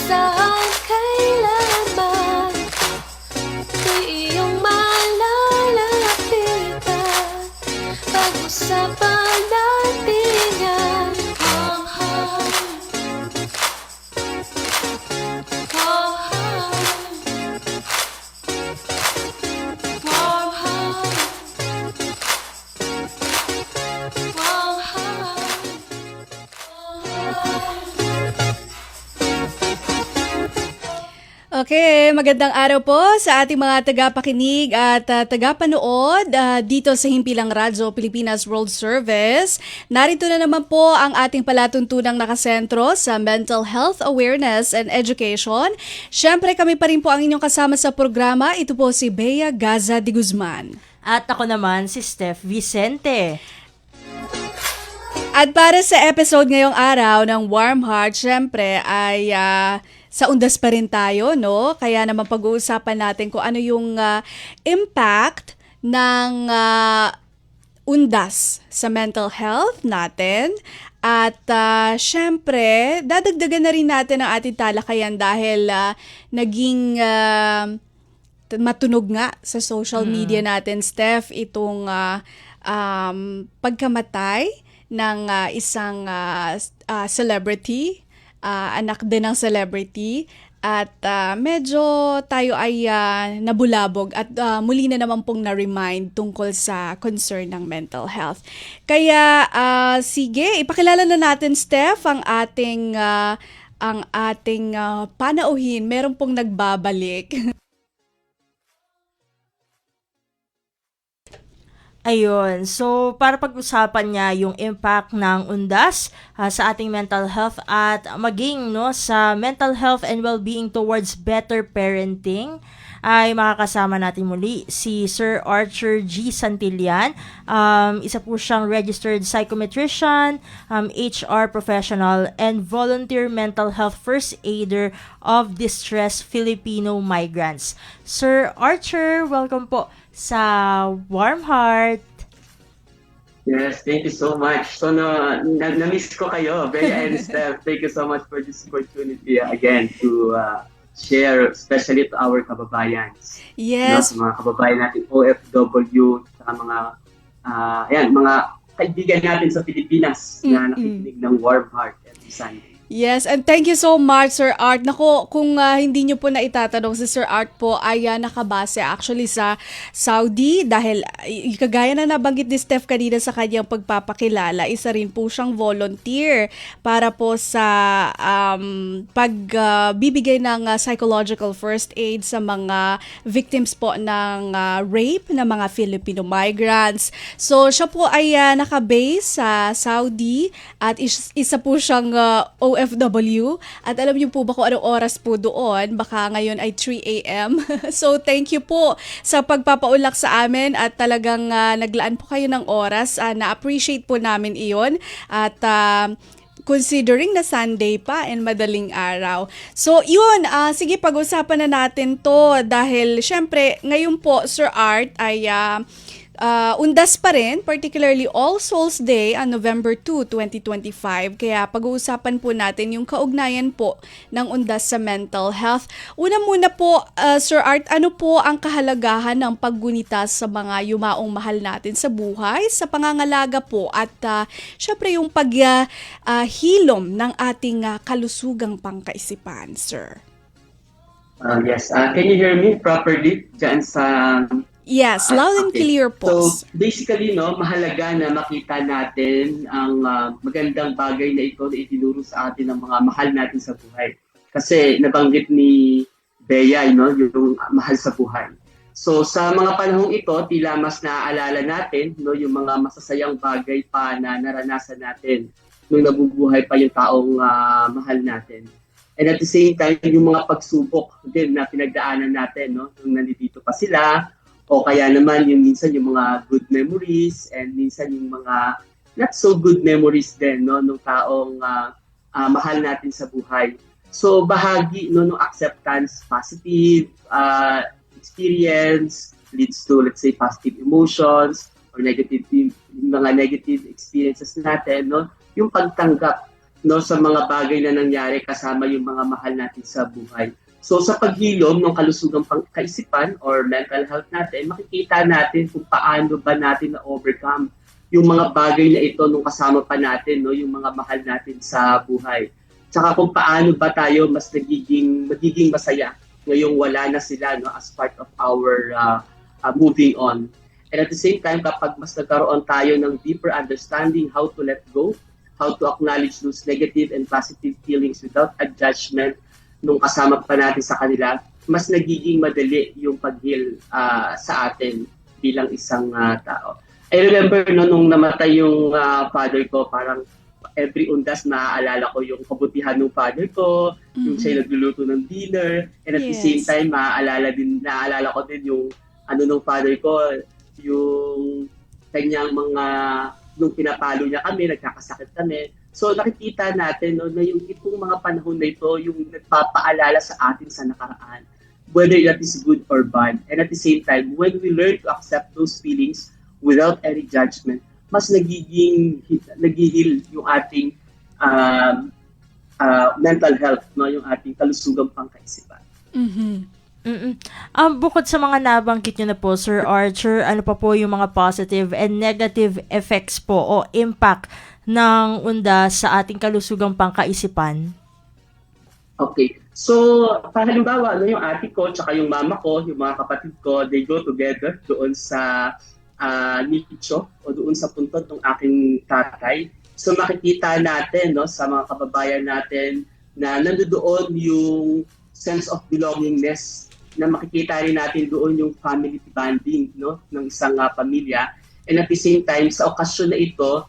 saan, kailanman di iyong malalapitan. Pag-usapan natin yan. Warm heart, warm heart, warm heart, warm heart. Okay, magandang araw po sa ating mga tagapakinig at tagapanood dito sa Himpilang Radyo Pilipinas World Service. Narito na naman po ang ating palatuntunang nakasentro sa mental health awareness and education. Siyempre kami pa rin po ang inyong kasama sa programa. Ito po si Bea Gaza de Guzman. At ako naman si Steph Vicente. At para sa episode ngayong araw ng Warm Heart, syempre ay sa undas pa rin tayo, no? Kaya naman pag-uusapan natin kung ano yung impact ng undas sa mental health natin. At syempre, dadagdagan na rin natin ang ating talakayan dahil naging matunog nga sa social media natin, Steph, itong pagkamatay ng isang celebrity, anak din ng celebrity, at medyo tayo ay nabulabog at muli na naman pong na-remind tungkol sa concern ng mental health. Kaya sige, ipakilala na natin, Steph, ang ating panauhin. Meron pong nagbabalik. Ayun, so para pag-usapan niya yung impact ng undas sa ating mental health at maging sa mental health and well-being towards better parenting, ay makakasama natin muli si Sir Archer G. Santillan. Isa po siyang registered psychometrician, HR professional, and volunteer mental health first aider of distressed Filipino migrants. Sir Archer, welcome po sa Warm Heart. Yes, thank you so much. So, na-miss ko kayo, Bea and Steph. Thank you so much for this opportunity again to share, especially to our kababayans. Yes. Sa mga kababayan natin, OFW, sa mga kaibigan natin sa Pilipinas na nakikinig ng Warm Heart every Sunday. Yes, and thank you so much, Sir Art. Nako, kung hindi nyo po na itatanong, si Sir Art po ay nakabase actually sa Saudi dahil kagaya na nabanggit ni Steph kanina sa kanyang pagpapakilala, isa rin po siyang volunteer para po sa pagbibigay ng psychological first aid sa mga victims po ng rape na mga Filipino migrants. So, siya po ay nakabase sa Saudi at isa po siyang OFW. At alam niyo po ba kung anong oras po doon? Baka ngayon ay 3 a.m. So thank you po sa pagpapaulak sa amin at talagang naglaan po kayo ng oras. Na-appreciate po namin iyon. At considering na Sunday pa and madaling araw. So yun, sige pag-usapan na natin to dahil syempre ngayon po Sir Art ay undas pa rin, particularly All Souls Day on November 2, 2025. Kaya pag-uusapan po natin yung kaugnayan po ng undas sa mental health. Una muna po, Sir Art, ano po ang kahalagahan ng paggunita sa mga yumaong mahal natin sa buhay, sa pangangalaga po at syempre yung paghilom ng ating kalusugang pangkaisipan, Sir? Yes, can you hear me properly dyan sa... Yes, loud and clear po. So, basically, mahalaga na makita natin ang magandang bagay na ito na itinuro sa atin ng mga mahal natin sa buhay. Kasi nabanggit ni Bea, yung mahal sa buhay. So, sa mga panahong ito, tila mas naaalala natin yung mga masasayang bagay pa na naranasan natin nung nabubuhay pa yung taong mahal natin. And at the same time, yung mga pagsubok din na pinagdaanan natin nung nandito pa sila, o kaya naman yung minsan yung mga good memories and minsan yung mga not so good memories din nung taong mahal natin sa buhay. So bahagi ng acceptance, positive experience leads to, let's say, positive emotions or negative experiences natin, yung pagtanggap no, sa mga bagay na nangyari kasama yung mga mahal natin sa buhay. So sa paghilom ng kalusugang kaisipan or mental health natin, makikita natin kung paano ba natin na-overcome yung mga bagay na ito nung kasama pa natin, no, yung mga mahal natin sa buhay. Tsaka kung paano ba tayo mas magiging masaya ngayong wala na sila, no, as part of our moving on. And at the same time, kapag mas nagkaroon tayo ng deeper understanding how to let go, how to acknowledge those negative and positive feelings without a judgment nung kasama pa natin sa kanila, mas nagiging madali yung pag-heal sa atin bilang isang tao. I remember nung namatay yung father ko, parang every undas naaalala ko yung kabutihan ng father ko, yung siya nagluluto ng dinner, and at the same time naaalala ko din yung ng father ko, yung kanyang mga nung pinapalo niya kami, nagkakasakit kami. So nakikita natin, no, na yung itong mga panahon na ito, yung nagpapaalala sa atin sa nakaraan, whether that is good or bad. And at the same time, when we learn to accept those feelings without any judgment, mas nagihil yung ating mental health, no, yung ating kalusugang pangkaisipan. Bukod sa mga nabanggit nyo na po, Sir Archer, ano pa po yung mga positive and negative effects po o impact ng undas sa ating kalusugang pangkaisipan? Okay. So, halimbawa, yung ate ko tsaka yung mama ko, yung mga kapatid ko, they go together doon sa nicho o doon sa puntod ng aking tatay. So, makikita natin, no, sa mga kababayan natin na nandoon yung sense of belongingness, na makikita rin natin doon yung family bonding, no, ng isang pamilya. And at the same time, sa okasyon na ito,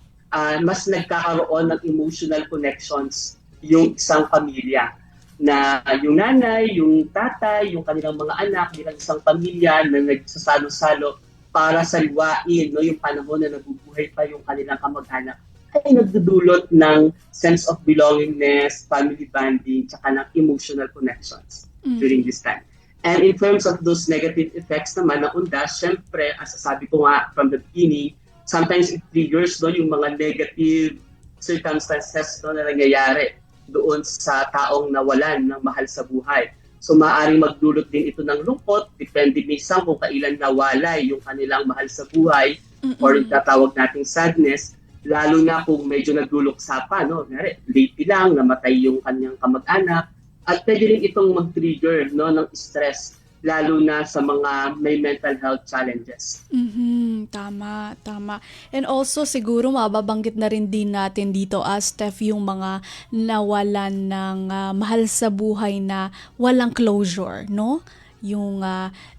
mas nagkakaroon ng emotional connections yung isang pamilya, na yung nanay, yung tatay, yung kanilang mga anak, bilang isang pamilya na nagsasalo-salo para saliwain, no, yung panahon na nabubuhay pa yung kanilang kamag-anak, ay nagdudulot ng sense of belongingness, family bonding, tsaka ng emotional connections during this time. And in terms of those negative effects naman ng undas, syempre, as sabi ko nga from the beginning, sometimes it triggers, no, yung mga negative circumstances, no, na nangyayari doon sa taong nawalan ng mahal sa buhay. So maaaring magdulot din ito ng lungkot, depende minsan kung kailan nawalay yung kanilang mahal sa buhay or yung tatawag nating sadness, lalo na kung medyo nagduluksa pa, no? Lately lang, namatay yung kanyang kamag-anak, at pwede rin itong mag-trigger, no, ng stress, lalo na sa mga may mental health challenges. Tama. And also siguro mababanggit na rin din natin dito, Steph, yung mga nawalan ng mahal sa buhay na walang closure, no? Yung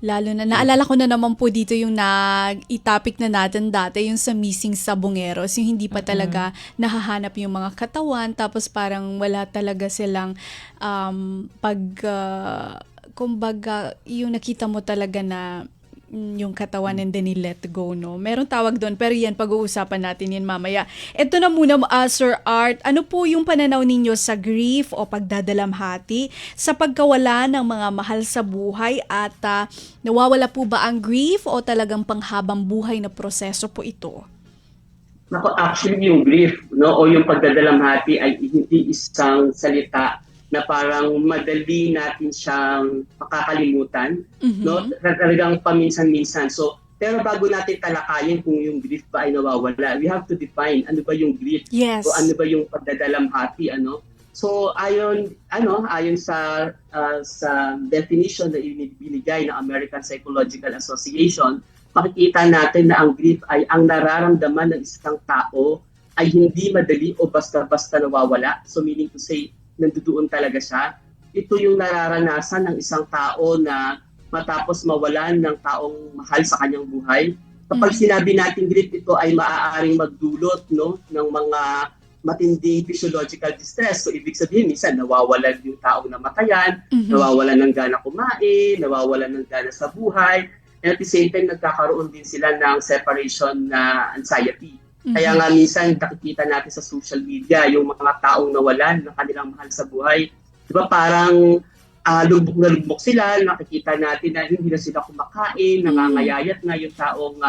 lalo na, naalala ko na naman po dito yung nag-topic na natin dati, yung sa missing sabongeros, yung hindi pa talaga nahahanap yung mga katawan, tapos parang wala talaga silang kumbaga, yung nakita mo talaga na yung katawan and then let go, no? Meron tawag doon, pero yan, pag-uusapan natin yan mamaya. Ito na muna, Sir Art, ano po yung pananaw ninyo sa grief o pagdadalamhati sa pagkawala ng mga mahal sa buhay, at nawawala po ba ang grief o talagang panghabang buhay na proseso po ito? Nako, actually yung grief, no, o yung pagdadalamhati ay hindi isang salita na parang madali natin siyang makakalimutan, no? Talagang paminsan-minsan. So, pero bago natin talakayin kung yung grief ba ay nawawala, we have to define ano ba yung grief, yes, o ano ba yung pagdadalamhati, ano? So, ayon sa definition na binigay ng American Psychological Association, makikita natin na ang grief ay ang nararamdaman ng isang tao ay hindi madali o basta-basta nawawala. So, meaning to say, nandoon talaga siya. Ito yung nararanasan ng isang tao na matapos mawalan ng taong mahal sa kanyang buhay. Kapag sinabi natin grief, ito ay maaaring magdulot, no, ng mga matinding physiological distress. So ibig sabihin, minsan nawawalan yung taong namatayan, nawawalan ng gana kumain, nawawalan ng gana sa buhay, and at the same time, nagkakaroon din sila ng separation na anxiety. Kaya nga minsan nakikita natin sa social media yung mga taong nawalan ng kanilang mahal sa buhay. Di ba parang lubog na lubog sila, nakikita natin na hindi na sila kumakain, nangangayayat na yung taong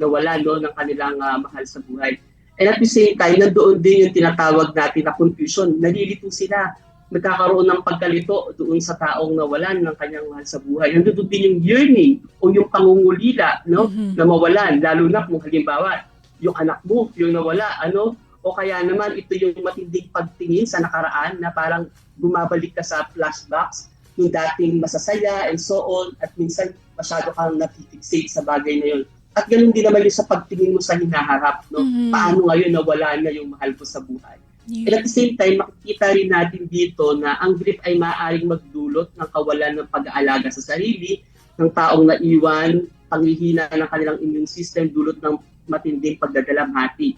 nawalan, no, ng kanilang mahal sa buhay. And at the same time, nandoon din yung tinatawag natin na confusion. Nalilito sila. Nagkakaroon ng pagkalito doon sa taong nawalan ng kanyang mahal sa buhay. Nandoon din yung yearning o yung pangungulila, no, na mawalan. Lalo na kung halimbawa, yung anak mo, yung nawala, o kaya naman ito yung matinding pagtingin sa nakaraan na parang bumabalik ka sa flashbacks yung dating masasaya and so on, at minsan masyado kang napifixate sa bagay na yun. At ganun din naman yung sa pagtingin mo sa hinaharap, no? Paano ngayon nawala na yung mahal ko sa buhay. And at the same time, makikita rin natin dito na ang grief ay maaaring magdulot ng kawalan ng pag-aalaga sa sarili, ng taong naiwan, panghihina ng kanilang immune system, dulot ng matinding pagdadalamhati.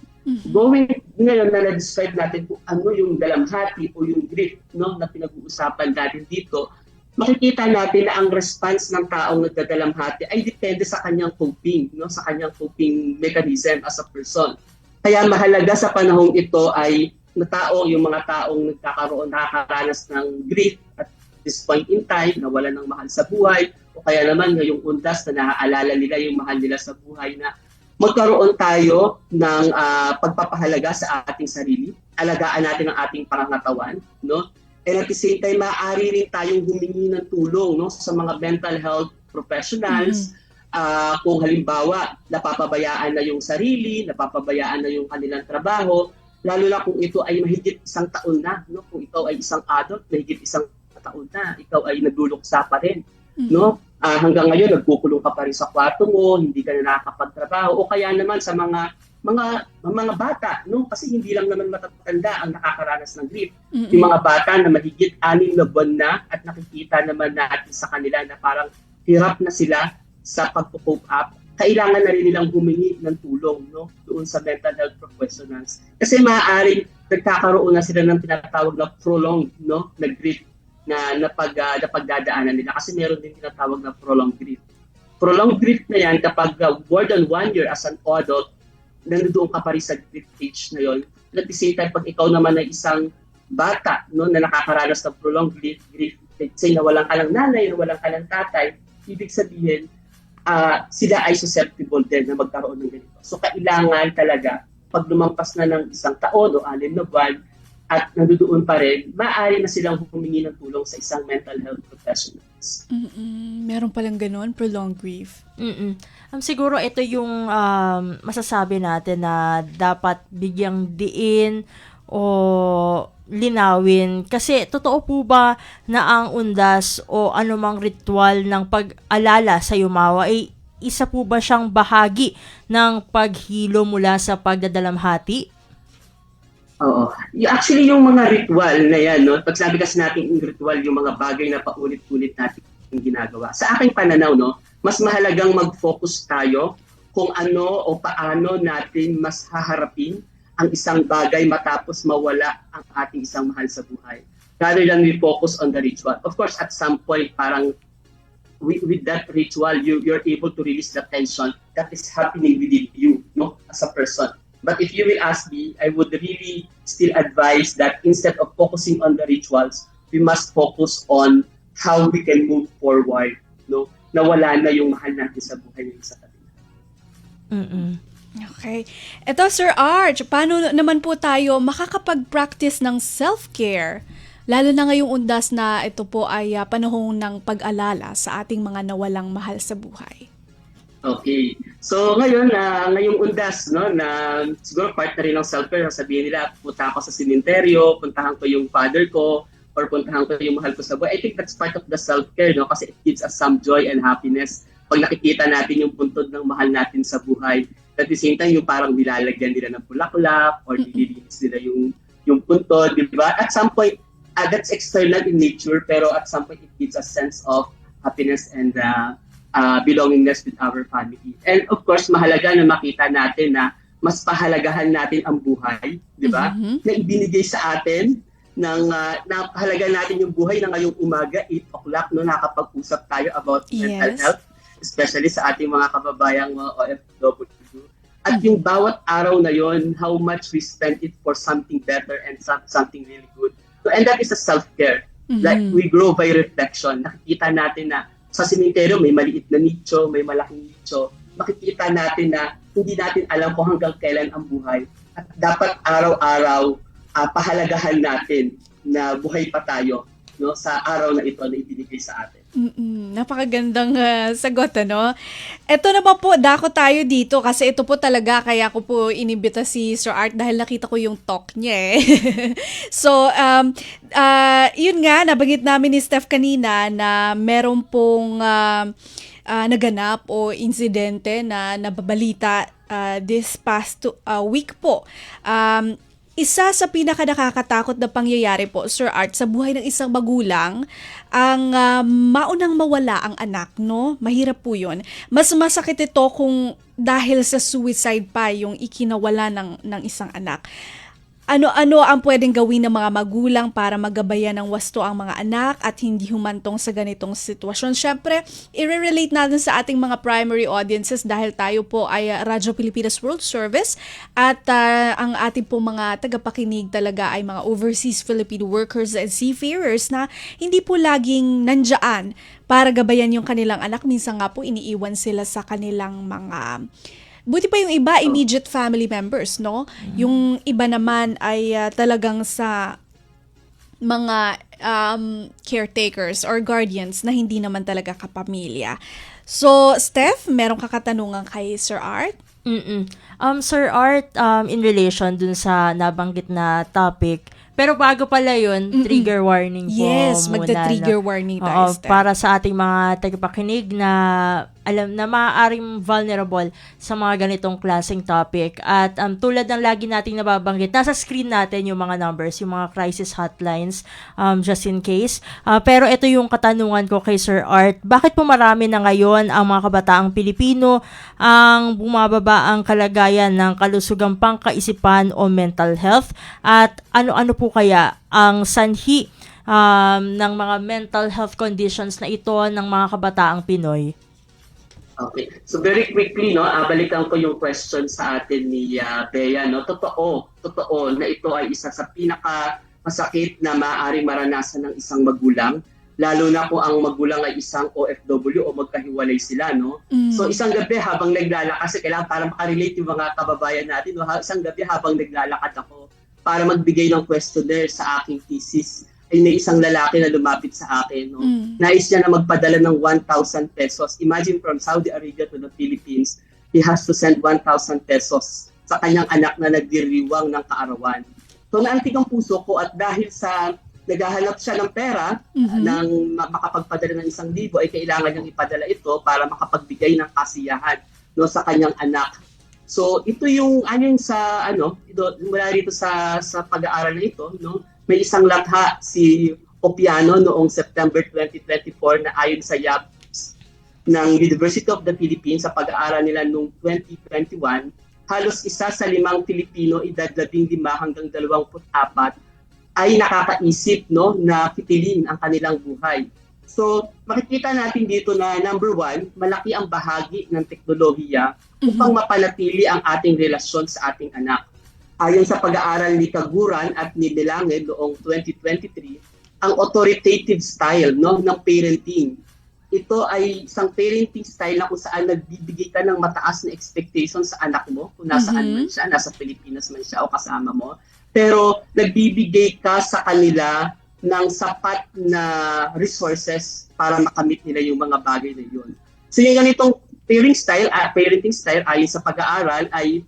Going ngayon na na-describe natin kung ano yung dalamhati o yung grief, no, na pinag-uusapan natin dito, makikita natin na ang response ng taong nagdadalamhati ay depende sa kanyang coping, no, sa kanyang coping mechanism as a person. Kaya mahalaga sa panahong ito ay yung mga taong nakakaranas ng grief at this point in time, nawalan ng mahal sa buhay, o kaya naman ngayong undas na naaalala nila yung mahal nila sa buhay, na magkaroon tayo ng pagpapahalaga sa ating sarili, alagaan natin ang ating pangangatawan, no? And at the same time, maaari rin tayong humingi ng tulong, no, sa mga mental health professionals. Kung halimbawa, napapabayaan na yung sarili, napapabayaan na yung kanilang trabaho, lalo na kung ito ay mahigit 1 taon na, no? Kung ikaw ay isang adult, mahigit 1 taon na, ikaw ay nagluluksa pa rin, no? Hanggang ngayon, nagkukulong ka pa rin sa kwarto mo, hindi ka na nakakapagtrabaho, o kaya naman sa mga bata, no? Kasi hindi lang naman matatanda ang nakakaranas ng grief. Yung mga bata na mahigit 6 na buwan na at nakikita naman natin sa kanila na parang hirap na sila sa pag-cope up, kailangan na rin nilang humingi ng tulong, no, doon sa mental health professionals. Kasi maaaring nagkakaroon na sila ng tinatawag na prolonged, no, na grief na pagdadaanan nila. Kasi meron din tinatawag na prolonged grief. Prolonged grief na yan kapag more than 1 year as an adult, nandoon ka pa rin sa grief stage na yon. At the same time, pag ikaw naman ay isang bata, no, na nakakaranas ng prolonged grief, let's say nawalan ka ng nanay, nawalan ka ng tatay, ibig sabihin, sila ay susceptible din na magkaroon ng ganito. So, kailangan talaga, pag lumampas na ng 1 taon o 6 na buwan, at nandoon pa rin, maaari na silang humingi ng tulong sa isang mental health professionals. Meron palang ganun, prolonged grief. Siguro ito yung masasabi natin na dapat bigyang diin o linawin. Kasi totoo po ba na ang undas o anumang ritual ng pag-alala sa yumawa ay isa po ba siyang bahagi ng paghilo mula sa pagdadalamhati? Oo. Actually, yung mga ritual na yan, no? Pag sabi kasi natin yung ritual, yung mga bagay na paulit-ulit natin ginagawa. Sa aking pananaw, no, mas mahalagang mag-focus tayo kung ano o paano natin mas haharapin ang isang bagay matapos mawala ang ating isang mahal sa buhay. Rather than we focus on the ritual. Of course, at some point, parang with that ritual, you're able to release the tension that is happening within you, no, as a person. But if you will ask me, I would really still advise that instead of focusing on the rituals, we must focus on how we can move forward, no? Nawala na yung mahal natin sa buhay ng isa kanila. Okay. Ito, Sir Arch, paano naman po tayo makakapag-practice ng self-care? Lalo na ngayong undas na ito po ay panahon ng pag-alala sa ating mga nawalang mahal sa buhay. Okay. So ngayon, ngayong undas, no, na siguro part na rin ng self-care, sabihin nila, punta ako sa simenteryo, puntahan ko yung father ko, or puntahan ko yung mahal ko sa buhay. I think that's part of the self-care, no, kasi it gives us some joy and happiness pag nakikita natin yung puntod ng mahal natin sa buhay. At the same time, yung parang nilalagyan nila ng bulaklak or nililinis nila yung puntod, di ba? At some point, that's external in nature, pero at some point, it gives a sense of happiness and belongingness with our family. And of course, mahalaga na makita natin na mas pahalagahan natin ang buhay, di ba? Na ibinigay sa atin na pahalaga natin yung buhay na ngayong umaga, 8 o'clock, no, nakapag-usap tayo about mental health, especially sa ating mga kababayang OFW. At yung bawat araw na yon, how much we spend it for something better and something really good. So, and that is a self-care. Like, we grow by reflection. Nakikita natin na sa simenteryo may maliit na nicho, may malaking nicho. Makikita natin na hindi natin alam kung hanggang kailan ang buhay. At dapat araw-araw pahalagahan natin na buhay pa tayo, no, sa araw na ito na ibinigay sa atin. Napakagandang sagot, ano? Ito naman po, dako tayo dito kasi ito po talaga, kaya ko po inibita si Sir Art dahil nakita ko yung talk niya eh. So, yun nga, nabanggit namin ni Steph kanina na meron pong naganap o insidente na nababalita this past week po. Isa sa pinaka-nakakatakot na pangyayari po, Sir Art, sa buhay ng isang magulang, ang maunang mawala ang anak, no? Mahirap po yun. Mas masakit ito kung dahil sa suicide pa yung ikinawala ng isang anak. Ano-ano ang pwedeng gawin ng mga magulang para magabayan ng wasto ang mga anak at hindi humantong sa ganitong sitwasyon? Syempre, i-relate natin sa ating mga primary audiences dahil tayo po ay Radyo Pilipinas World Service at ang ating po mga tagapakinig talaga ay mga overseas Filipino workers and seafarers na hindi po laging nandiyan para gabayan yung kanilang anak. Minsan nga po iniiwan sila sa kanilang mga... Buti pa yung iba, immediate family members, no? Yung iba naman ay talagang sa mga caretakers or guardians na hindi naman talaga kapamilya. So, Steph, meron ka katanungan kay Sir Art? Sir Art, in relation dun sa nabanggit na topic, pero bago pala yun, trigger warning po Yes, muna. magta-trigger warning tayo, Steph. Para sa ating mga tagapakinig na alam na maaaring vulnerable sa mga ganitong klaseng topic. At tulad ng lagi nating nababanggit, nasa screen natin yung mga numbers, yung mga crisis hotlines, just in case. Pero ito yung katanungan ko kay Sir Art. Bakit po marami na ngayon ang mga kabataang Pilipino ang bumababa ang kalagayan ng kalusugang pangkaisipan o mental health? At ano-ano po kaya ang sanhi ng mga mental health conditions na ito ng mga kabataang Pinoy? Okay. So very quickly, no, balikan ko yung question sa atin ni Bea, no. Totoo na ito ay isa sa pinaka masakit na maaaring maranasan ng isang magulang, lalo na kung ang magulang ay isang OFW o magkahiwalay sila, no. So isang gabi habang naglalakad, kasi kailangan para makarelate yung mga kababayan natin, no, isang gabi habang naglalakad ako para magbigay ng questionnaire sa aking thesis, ay may isang lalaki na lumapit sa akin. No? Nais niya na magpadala ng 1,000 pesos. Imagine from Saudi Arabia to the Philippines, he has to send 1,000 pesos sa kanyang anak na nagdiriwang ng kaarawan. So naantig ang puso ko at dahil sa naghahanap siya ng pera ng makapagpadala ng 1,000 ay kailangan niyang ipadala ito para makapagbigay ng kasiyahan, no, sa kanyang anak. So ito yung ayon sa mula rito sa pag-aaral na ito, no, may isang latha si Opiano noong September 2024 na ayon sa YAPS ng University of the Philippines sa pag-aaral nila noong 2021, halos 1 sa 5 Pilipino edad 15 hanggang 24 ay nakakaisip, no, na kitilin ang kanilang buhay. So makikita natin dito na number 1, malaki ang bahagi ng teknolohiya upang mapanatili ang ating relasyon sa ating anak. Ayon sa pag-aaral ni Kaguran at ni Belanged noong 2023, ang authoritative style, no, ng parenting. Ito ay isang parenting style na kung saan nagbibigay ka ng mataas na expectations sa anak mo, kung nasaan man siya, nasa Pilipinas man siya o kasama mo. Pero nagbibigay ka sa kanila ng sapat na resources para makamit nila yung mga bagay na yun. So yung ganitong parenting style ayon sa pag-aaral ay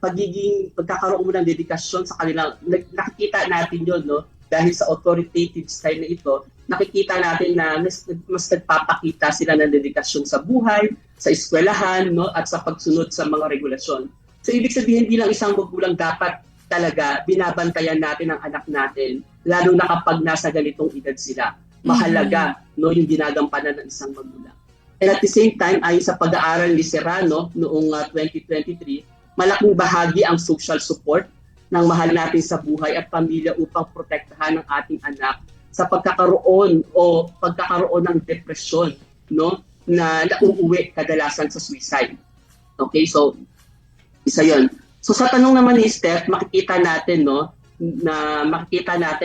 pagkakaroon mo ng dedikasyon sa kanila. Nakikita natin yun, no? Dahil sa authoritative style na ito, nakikita natin na mas nagpapakita sila ng dedikasyon sa buhay, sa eskwelahan, no? At sa pagsunod sa mga regulasyon. So ibig sabihin, bilang isang magulang, dapat talaga binabantayan natin ang anak natin, lalo na kapag nasa ganitong edad sila. Mahalaga, no, yung ginagampanan ng isang magulang. And at the same time, ayon sa pag-aaral ni Serrano noong 2023, malaking bahagi ang social support ng mahal natin sa buhay at pamilya upang protektahan ang ating anak sa pagkakaroon ng depresyon, no, na nauuwi kadalasan sa suicide. Okay, so isa 'yon. So sa tanong naman ni Steph, makikita natin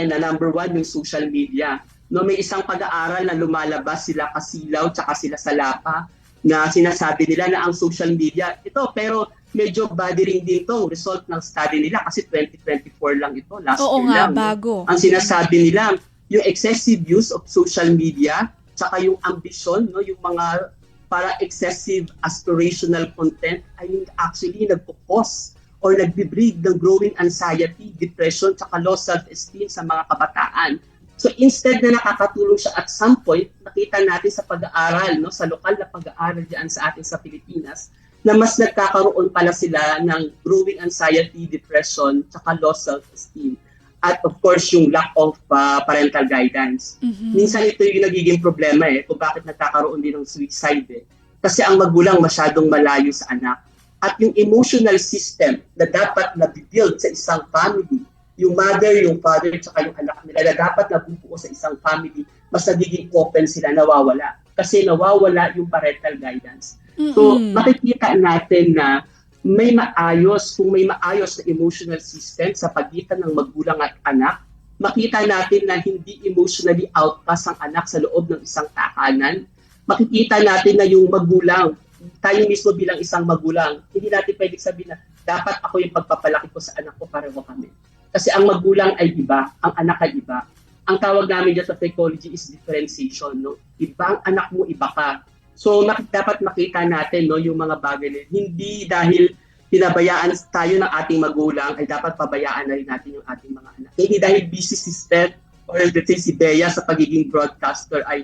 na number 1 yung social media. No, may isang pag-aaral na lumalabas sila Kasilaw tsaka sila Salapa na sinasabi nila na ang social media ito, pero medyo bothering din to result ng study nila kasi 2024 lang ito, last Oo year nga, lang. bago. Ang sinasabi nila, yung excessive use of social media, tsaka yung ambition, no, yung mga para excessive aspirational content ay actually nagpo-cause or nagbe-breed ng growing anxiety, depression, tsaka low self-esteem sa mga kabataan. So instead na nakakatulong siya at some point, nakita natin sa pag-aaral, no, sa lokal na pag-aaral diyan sa atin sa Pilipinas, na mas nagkakaroon pala sila ng growing anxiety, depression, tsaka low self-esteem. At of course, yung lack of parental guidance. Minsan ito yung nagiging problema kung bakit nagkakaroon din ng suicide Kasi ang magulang masyadong malayo sa anak. At yung emotional system na dapat na-build sa isang family, yung mother, yung father, tsaka yung anak nila na dapat nabubuo sa isang family, mas nagiging open sila, nawawala. Kasi nawawala yung parental guidance. So, makikita natin na may maayos, kung may maayos na emotional system sa pagitan ng magulang at anak, makita natin na hindi emotionally outcast ang anak sa loob ng isang tahanan. Makikita natin na yung magulang, tayo mismo bilang isang magulang, hindi natin pwedeng sabihin na dapat ako yung pagpapalaki ko sa anak ko, pareho kami. Kasi ang magulang ay iba, ang anak ay iba. Ang tawag namin dyan sa psychology is differentiation. No? Iba ang anak mo, iba ka. So dapat makita natin no, yung mga bagay na hindi dahil pinabayaan tayo ng ating magulang ay dapat pabayaan na rin natin yung ating mga anak. Hindi dahil busy si Steph or let's say si Bea sa pagiging broadcaster ay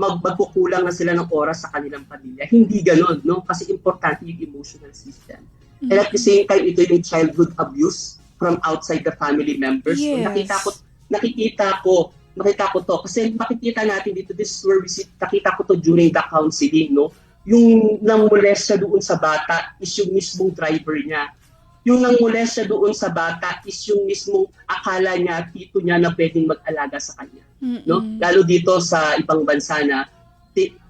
magkukulang na sila ng oras sa kanilang pamilya. Hindi ganon, no? Kasi importante yung emotional system. And at the same time, ito yung childhood abuse from outside the family members. Yes. So nakikita ko to. Kasi makikita natin dito, this is where nakita ko to during the counseling, no? Yung nangmolest siya doon sa bata is yung mismong driver niya. Yung nangmolest siya doon sa bata is yung mismong akala niya, tito niya na pwedeng mag-alaga sa kanya. No? Lalo dito sa ibang bansa na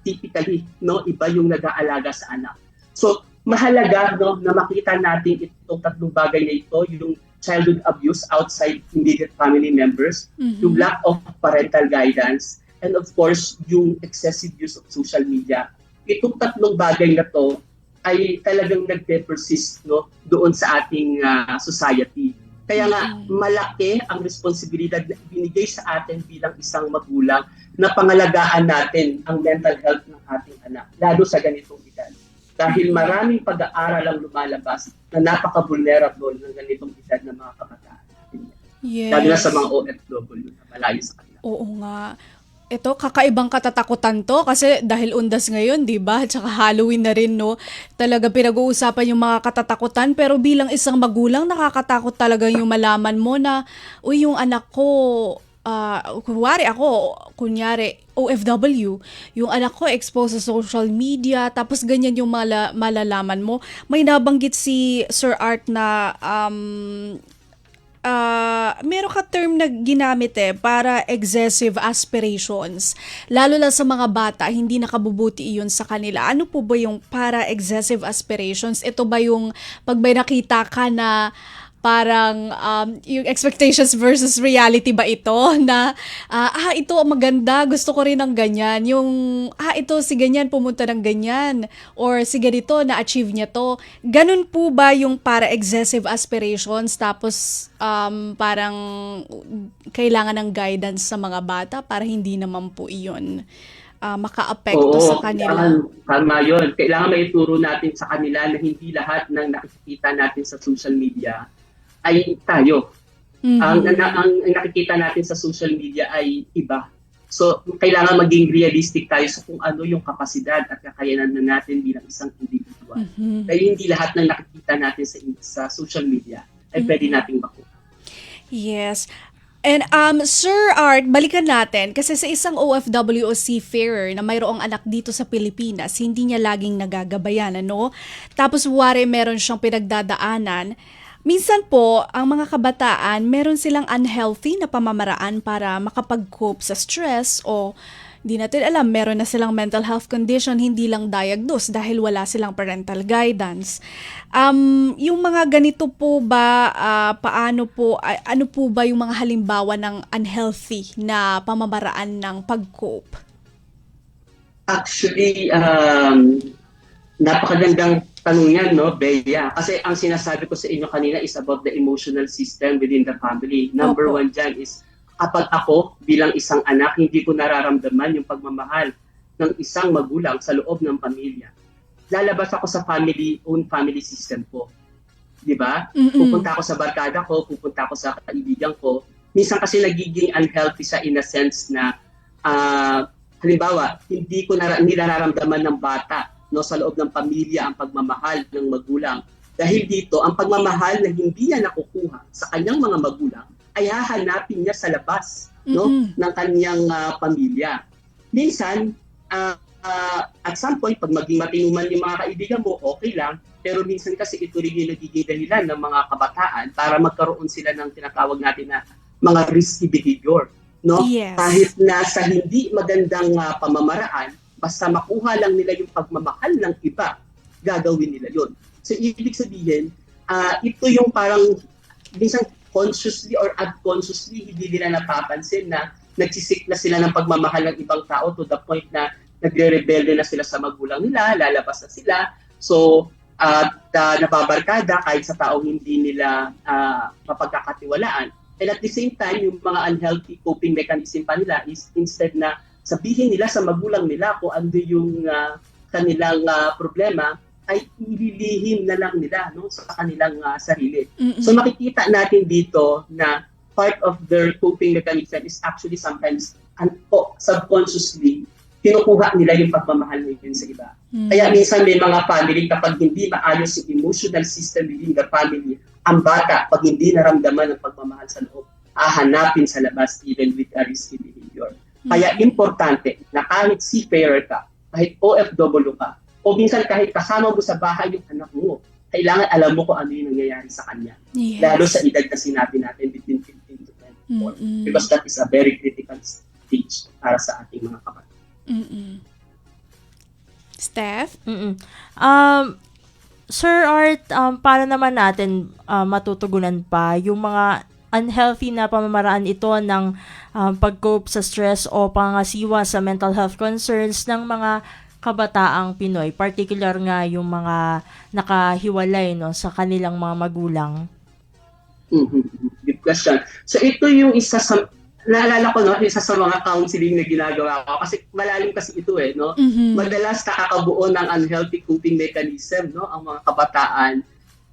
typically, no, iba yung nag-aalaga sa anak. So, mahalaga no, na makita natin itong tatlong bagay na ito, yung childhood abuse outside immediate family members, yung lack of parental guidance, and of course, yung excessive use of social media. Itong tatlong bagay na to ay talagang nagpe-persist no, doon sa ating society. Kaya nga, malaki ang responsibilidad na ibinigay sa atin bilang isang magulang na pangalagaan natin ang mental health ng ating anak, lalo sa ganitong edad. Dahil maraming pag-aaral ang lumalabas na napaka-vulnerable ng ganitong edad ng mga kabataan. Yes. Lalo na sa mga OFW na malayo sa kanila. Oo nga. Ito, kakaibang katatakutan to kasi dahil undas ngayon, di ba? Tsaka Halloween na rin, no? Talaga pinag-uusapan yung mga katatakutan pero bilang isang magulang, nakakatakot talaga yung malaman mo na, uy, yung anak ko, kunyari, OFW, yung anak ko exposed sa social media, tapos ganyan yung malalaman mo. May nabanggit si Sir Art na, meron ka term na ginamit para excessive aspirations. Lalo na sa mga bata, hindi nakabubuti iyon sa kanila. Ano po ba yung para excessive aspirations? Ito ba yung pag may nakita ka na parang yung expectations versus reality ba ito? Na, ito maganda, gusto ko rin ng ganyan. Yung, ito si ganyan, pumunta ng ganyan. Or si ganito, na-achieve niya to. Ganun po ba yung para excessive aspirations? Tapos, parang kailangan ng guidance sa mga bata para hindi naman po iyon maka-apekto sa kanila. Tama yun. Kailangan maituro natin sa kanila na hindi lahat ng nakikita natin sa social media ay tayo. Ang nakikita natin sa social media ay iba. So, kailangan maging realistic tayo sa kung ano yung kapasidad at kakayanan na natin bilang isang individual. Kaya hindi lahat ng nakikita natin sa social media ay pwede nating makuha. Yes. And Sir Art, balikan natin kasi sa isang OFW o seafarer na mayroong anak dito sa Pilipinas, hindi niya laging nagagabayan, ano? Tapos wari meron siyang pinagdadaanan. Minsan po, ang mga kabataan, meron silang unhealthy na pamamaraan para makapag-cope sa stress o di natin alam, meron na silang mental health condition, hindi lang diagnose dahil wala silang parental guidance. Yung mga ganito po ba, ano po ba yung mga halimbawa ng unhealthy na pamamaraan ng pag-cope? Actually, napakagandang tanong yan, no, Bea? Kasi ang sinasabi ko sa inyo kanina is about the emotional system within the family. Number Opo. one dyan is, kapag ako bilang isang anak, hindi ko nararamdaman yung pagmamahal ng isang magulang sa loob ng pamilya. Lalabas ako sa own family system ko. Di ba? Pupunta ako sa barkada ko, pupunta ako sa kaibigan ko. Minsan kasi nagiging unhealthy sa in a sense na halimbawa, hindi nararamdaman ng bata no sa loob ng pamilya ang pagmamahal ng magulang. Dahil dito, ang pagmamahal na hindi niya nakukuha sa kanyang mga magulang ay hahanapin niya sa labas no ng kanyang pamilya. Minsan, at some point, pag maging matinuman yung mga kaibigan mo, okay lang. Pero minsan kasi ito rin yung nagiging dahilan ng mga kabataan para magkaroon sila ng tinatawag natin na mga risky behavior. No? Yes. Kahit na sa hindi magandang pamamaraan, basta makuha lang nila yung pagmamahal ng iba, gagawin nila yun. So, ibig sabihin, ito yung parang minsan consciously or unconsciously hindi nila napapansin na nagsisik na sila ng pagmamahal ng ibang tao to the point na nagre-rebelde na sila sa magulang nila, lalabas na sila. So, nababarkada kahit sa taong hindi nila mapagkakatiwalaan. And at the same time, yung mga unhealthy coping mechanism pa nila is instead na sabihin nila sa magulang nila kung ano yung kanilang problema, ay ililihim na lang nila no, sa kanilang sarili. So makikita natin dito na part of their coping mechanism is actually sometimes subconsciously kinukuha nila yung pagmamahal nila sa iba. Kaya minsan may mga family kapag hindi maayos yung emotional system within the family, ang bata pag hindi naramdaman ng pagmamahal sa loob, hahanapin sa labas even with a risky behavior. Kaya importante na kahit seafarer ka, kahit OFW ka, o minsan kahit kasama mo sa bahay yung anak mo, kailangan alam mo kung ano yung nangyayari sa kanya. Yes. Lalo sa edad na sinabi natin between 15 to 24. Because that is a very critical stage para sa ating mga kapatid. Steph? Sir Art, paano naman natin matutugunan pa yung mga unhealthy na pamamaraan ito ng pag-cope sa stress o pangasiwa sa mental health concerns ng mga kabataang Pinoy, particular nga yung mga nakahiwalay no sa kanilang mga magulang? Good question. So ito yung isa sa naalala ko no, isa sa mga counseling na ginagawa ko kasi malalim kasi ito no. Madalas nakakabuo ng unhealthy coping mechanism no ang mga kabataan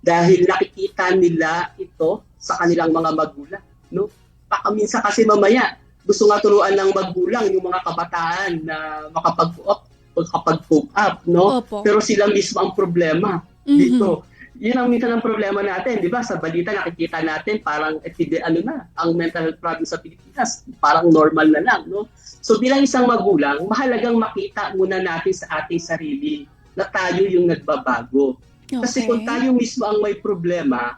dahil nakikita nila ito sa kanilang mga magulang no. Baka minsan kasi mamaya gusto nga turuan ng magulang yung mga kabataan na makapag-cope up no. Opo. Pero sila mismo ang problema dito. Yun ang minsan ang problema natin, di ba? Sa balita nakikita natin parang ang mental health problem sa Pilipinas, parang normal na lang, no? So bilang isang magulang, mahalagang makita muna natin sa ating sarili na tayo yung nagbabago. Kasi kung tayo mismo ang may problema,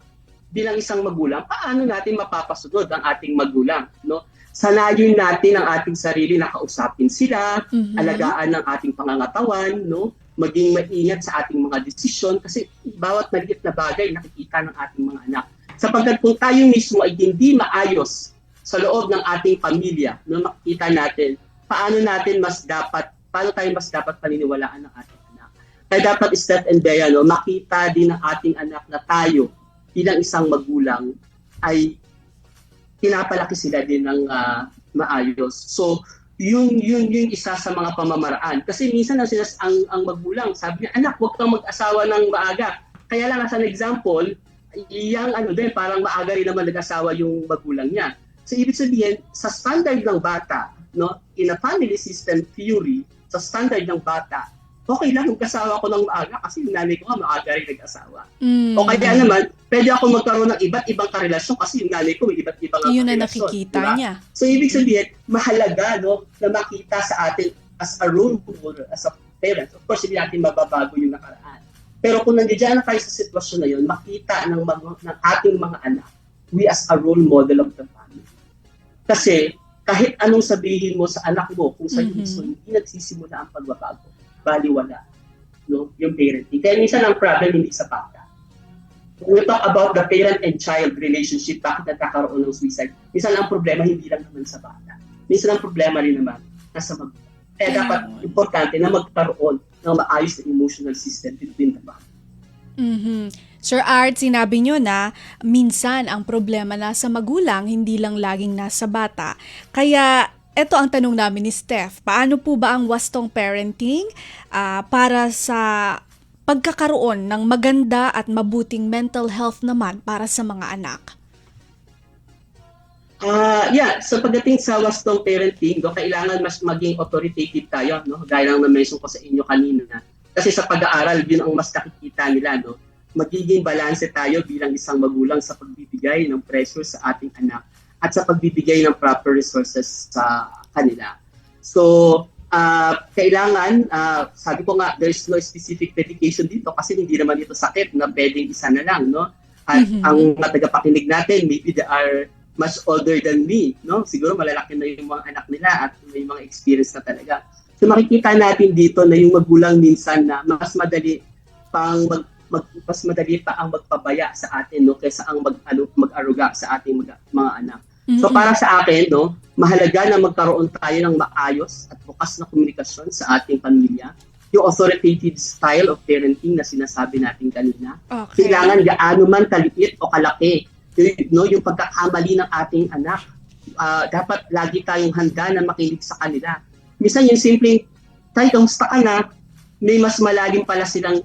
bilang isang magulang, paano natin mapapasunod ang ating magulang, no? Sanayin natin ang ating sarili na kausapin sila, alagaan ng ating pangangatawan, no? Maging maingat sa ating mga desisyon kasi bawat maliit na bagay nakikita ng ating mga anak. Sapagkat kung tayo mismo ay hindi maayos sa loob ng ating pamilya, no, makikita natin paano tayo mas dapat paniniwalaan ng ating anak. Kaya dapat Steph and Bea, no, makita din ng ating anak na tayo bilang isang magulang ay pinapalaki sila din ng maayos. So, yung isa sa mga pamamaraan. Kasi minsan ang magulang, sabi niya, anak, huwag kang mag-asawa ng maaga. Kaya lang, as an example, parang maaga rin naman nag-asawa yung magulang niya. So, ibig sabihin, sa standard ng bata, no, in a family system theory, sa standard ng bata, okay lang mag-asawa ko ng maaga kasi yung nanay ko nga maaga rin nag-asawa. O kaya naman, pwede ako magkaroon ng iba't ibang karelasyon kasi yung nanay ko may iba't ibang karelasyon. Yun na nakikita diba? niya. So, ibig sabihin, mahalaga no, na makita sa atin as a role model, as a parent. Of course, hindi natin mababago yung nakaraan. Pero kung nandiyan na tayo sa sitwasyon na yun, makita ng ating mga anak, we as a role model of the family. Kasi, kahit anong sabihin mo sa anak mo, kung sa gusto, hindi nagsisimula ang pagbabago. Baliwala, no, yung parenting. Kaya minsan ang problem hindi sa bata. When we talk about the parent and child relationship, bakit nagkakaroon ng suicide? Minsan ang problema hindi lang naman sa bata. Minsan ang problema rin naman nasa magulang. Kaya dapat importante na magkaroon ng maayos na emotional system between the family. Mhm. Sir Art, sinabi nyo na minsan ang problema nasa magulang, hindi lang laging nasa bata. Kaya eto ang tanong namin ni Steph, paano po ba ang wastong parenting para sa pagkakaroon ng maganda at mabuting mental health naman para sa mga anak? So pagdating sa wastong parenting, kailangan mas maging authoritative tayo, no? Gaya ng na-mention ko sa inyo kanina. Kasi sa pag-aaral, yun ang mas nakikita nila, no? Magiging balanse tayo bilang isang magulang sa pagbibigay ng pressure sa ating anak at sa pagbibigay ng proper resources sa kanila. So, kailangan, sabi ko nga, there's no specific medication dito kasi hindi naman ito sakit na pwedeng isa na lang, no? At ang mga tagapakinig natin, maybe they are much older than me, no? Siguro malalaki na yung mga anak nila at may mga experience na talaga. So makikita natin dito na yung magulang minsan na mas madali mas madali pa ang magpabaya sa atin, no, kaysa ang mag-aruga sa ating mga anak. So para sa akin, no, mahalaga na magkaroon tayo ng maayos at bukas na komunikasyon sa ating pamilya. Yung authoritative style of parenting na sinasabi natin kanina. Okay. Kailangan gaano man kaliit o kalaki, no, yung pagkakamali ng ating anak. Dapat lagi tayong handa na makinig sa kanila. Minsan yung simpleng, tayo, kamusta ka na? May mas malalim pala silang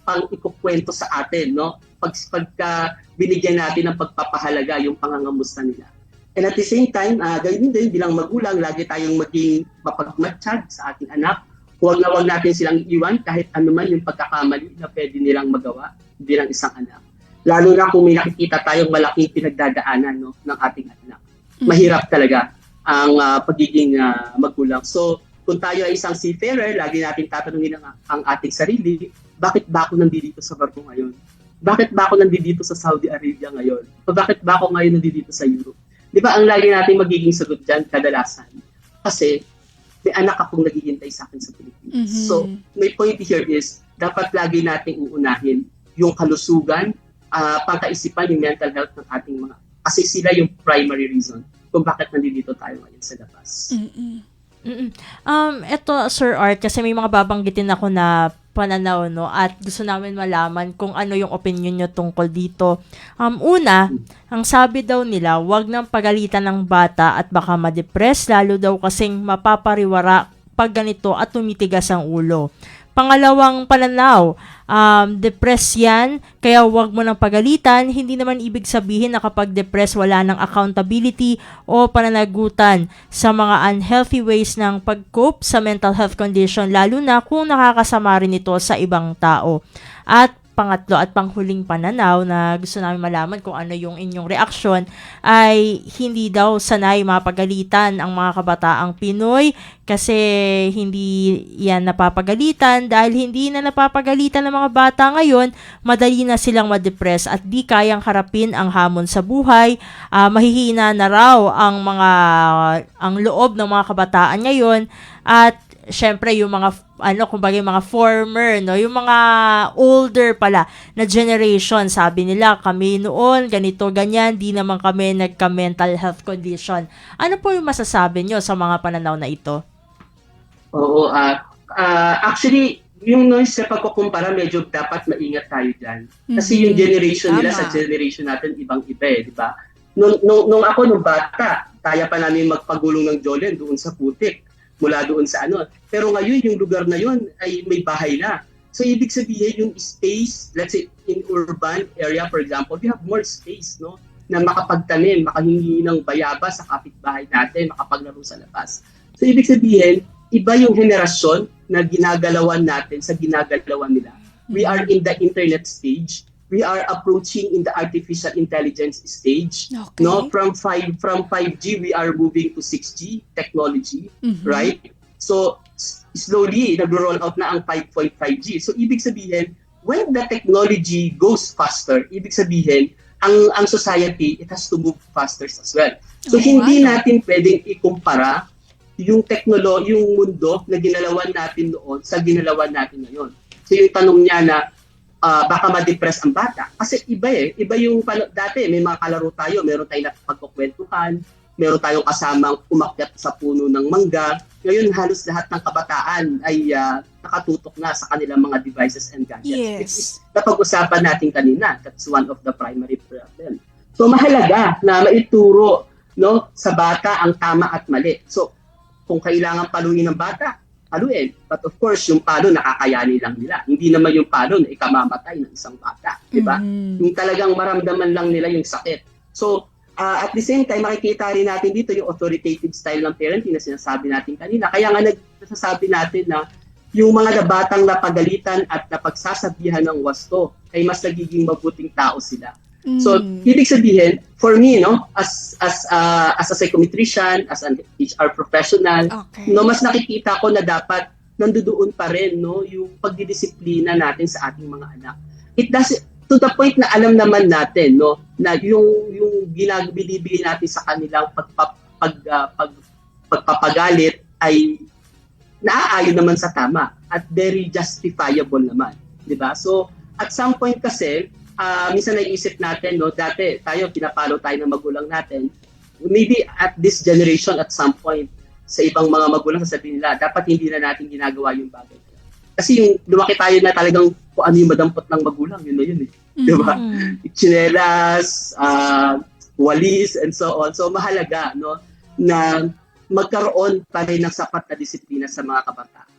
pang ikukwento sa atin, no? Pagka binigyan natin ng pagpapahalaga yung pangangamusta nila. And at the same time, ganyan din bilang magulang, lagi tayong maging mapagmatsyag sa ating anak. Huwag natin silang iwan kahit ano man yung pagkakamali na pwede nilang magawa bilang isang anak. Lalo na kung may nakikita tayong malaking pinagdadaanan, no, ng ating anak. Mahirap talaga ang pagiging magulang. So, kung tayo ay isang seafarer, lagi natin tatanungin ang ating sarili, bakit ba ako nandito sa barko ngayon? Bakit ba ako nandito sa Saudi Arabia ngayon? O bakit ba ako ngayon nandito sa Europe? Di ba ang lagi natin magiging sagot dyan kadalasan? Kasi may anak akong naghihintay sa akin sa Pilipinas. So, my point here is, dapat lagi nating uunahin yung kalusugan, pangkaisipan, yung mental health ng ating mga, kasi sila yung primary reason kung bakit nandito tayo ngayon sa labas. Ito, Sir Art, kasi may mga babanggitin ako na pananaw, no, at gusto namin malaman kung ano yung opinion nyo tungkol dito. Una, ang sabi daw nila, wag nang pagalitan ng bata at baka ma-depress, lalo daw kasing mapapariwara pag ganito at tumitigas ang ulo. Pangalawang pananaw, depress yan, kaya wag mo nang pagalitan. Hindi naman ibig sabihin na kapag depress wala ng accountability o pananagutan sa mga unhealthy ways ng pag-cope sa mental health condition, lalo na kung nakakasama rin ito sa ibang tao. At pangatlo at panghuling pananaw na gusto namin malaman kung ano yung inyong reaksyon ay hindi daw sanay mapagalitan ang mga kabataang Pinoy kasi hindi yan napapagalitan dahil hindi na napapagalitan ng mga bata ngayon, madali na silang ma-depress at di kayang harapin ang hamon sa buhay, mahihina na raw ang loob ng mga kabataan ngayon at syempre yung mga kumbaga yung mga former, no, yung mga older pala na generation, sabi nila kami noon ganito ganyan, di naman kami nagka-mental health condition. Ano po yung masasabi nyo sa mga pananaw na ito? Oo, actually yung noise sa pagkukumpara medyo dapat maingat tayo diyan. Kasi yung generation nila sa generation natin ibang-iba, di ba? Nung ako nung bata, kaya pa namin magpagulong ng Jolen doon sa Putik. Mula doon sa ano. Pero ngayon, yung lugar na yun ay may bahay na. So, ibig sabihin, yung space, let's say, in urban area, for example, we have more space, no? Na makapagtanim, makahingi ng bayabas sa kapitbahay natin, makapaglaro sa labas. So, ibig sabihin, iba yung henerasyon na ginagalawan natin sa ginagalawan nila. We are in the internet stage. We are approaching in the artificial intelligence stage. Okay. No, from 5G we are moving to 6G technology, right? So slowly nagro-roll out na ang 5.5G. So ibig sabihin, when the technology goes faster, ibig sabihin ang society, it has to move faster as well. So hindi natin pwedeng ikumpara yung yung mundo na ginalawan natin noon sa ginalawan natin ngayon. So yung tanong niya na baka ma-depress ang bata. Kasi iba yung dati may mga kalaro tayo, meron tayong napagkukwentuhan, meron tayong kasamang umakyat sa puno ng mangga. Ngayon, halos lahat ng kabataan ay nakatutok na sa kanilang mga devices and gadgets. Yes. Which is napag-usapan natin kanina. That's one of the primary problem. So, mahalaga na maituro, no, sa bata ang tama at mali. So, kung kailangan paluin ng bata, paluin. But of course, yung palo nakakayani lang nila. Hindi naman yung palo na ikamamatay ng isang bata. Diba? Yung talagang maramdaman lang nila yung sakit. So, at the same time, makikita rin natin dito yung authoritative style ng parenting na sinasabi natin kanina. Kaya nga nagsasabi natin na yung mga batang napagalitan at napagsasabihan ng wasto ay mas nagiging mabuting tao sila. So, ibig sabihin, for me, no, as a psychometrician, as an HR professional, Okay. no, mas nakikita ko na dapat nandoon pa rin, no, yung pagdidisiplina natin sa ating mga anak. It does to the point na alam naman natin, no, na yung binibigay natin sa kanilang pagpapagalit ay naaayon naman sa tama at very justifiable naman, 'di ba? So, at some point kasi minsan naiisip natin, no, dati tayo pinapalo tayo ng magulang natin. Maybe at this generation at some point sa ibang mga magulang sasabihin nila, dapat hindi na natin ginagawa yung bagay. Kasi yung lumaki tayo na talagang kung ano yung madampot ng magulang, yun na yun eh. Di ba? Chinelas, walis, and so on. So mahalaga, no, na magkaroon pa rin ng sapat na disiplina sa mga kabataan.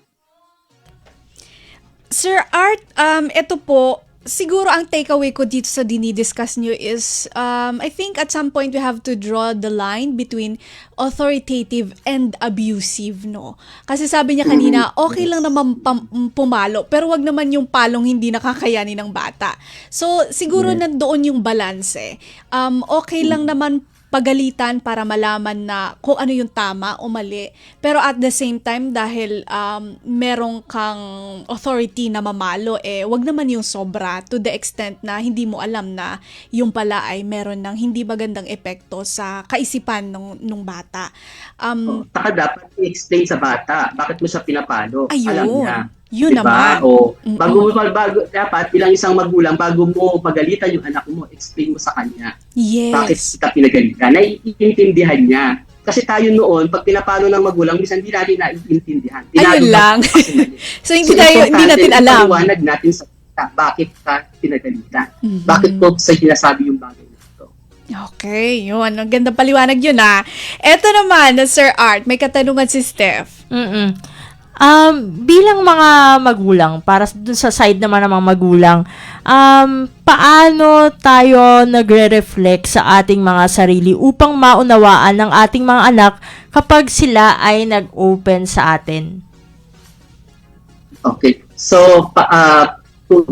Sir Art, ito po, siguro ang takeaway ko dito sa dinidiscuss nyo is, I think at some point we have to draw the line between authoritative and abusive, no? Kasi sabi niya kanina, okay lang naman pumalo, pero wag naman yung palong hindi nakakayanin ng bata. So, siguro nandoon yung balance eh. Okay lang naman pagalitan para malaman na kung ano yung tama o mali. Pero at the same time, dahil merong kang authority na mamalo, wag naman yung sobra to the extent na hindi mo alam na yung pala ay meron ng hindi magandang epekto sa kaisipan nung bata. Saka dapat i-explain sa bata, bakit mo siya pinapalo? Ayun. Alam niya. Yun diba? naman. O, bago dapat bilang isang magulang, bago mo pagalitan yung anak mo, explain mo sa kanya. Yes. Bakit ka pinagalitan? Naiintindihan niya. Kasi tayo noon, pag pinapalo ng magulang, minsan hindi natin naiintindihan. Ayun lang. So, hindi natin alam. Ipaliwanag natin sa bata, bakit ka pinagalitan. Bakit ko sa sinasabi yung bagay na ito. Okay, yun. Ang ganda paliwanag yun Eto naman, Sir Art, may katanungan si Steph. Bilang mga magulang, para dun sa side naman ng mga magulang, paano tayo nagre-reflect sa ating mga sarili upang maunawaan ng ating mga anak kapag sila ay nag-open sa atin? Okay. So,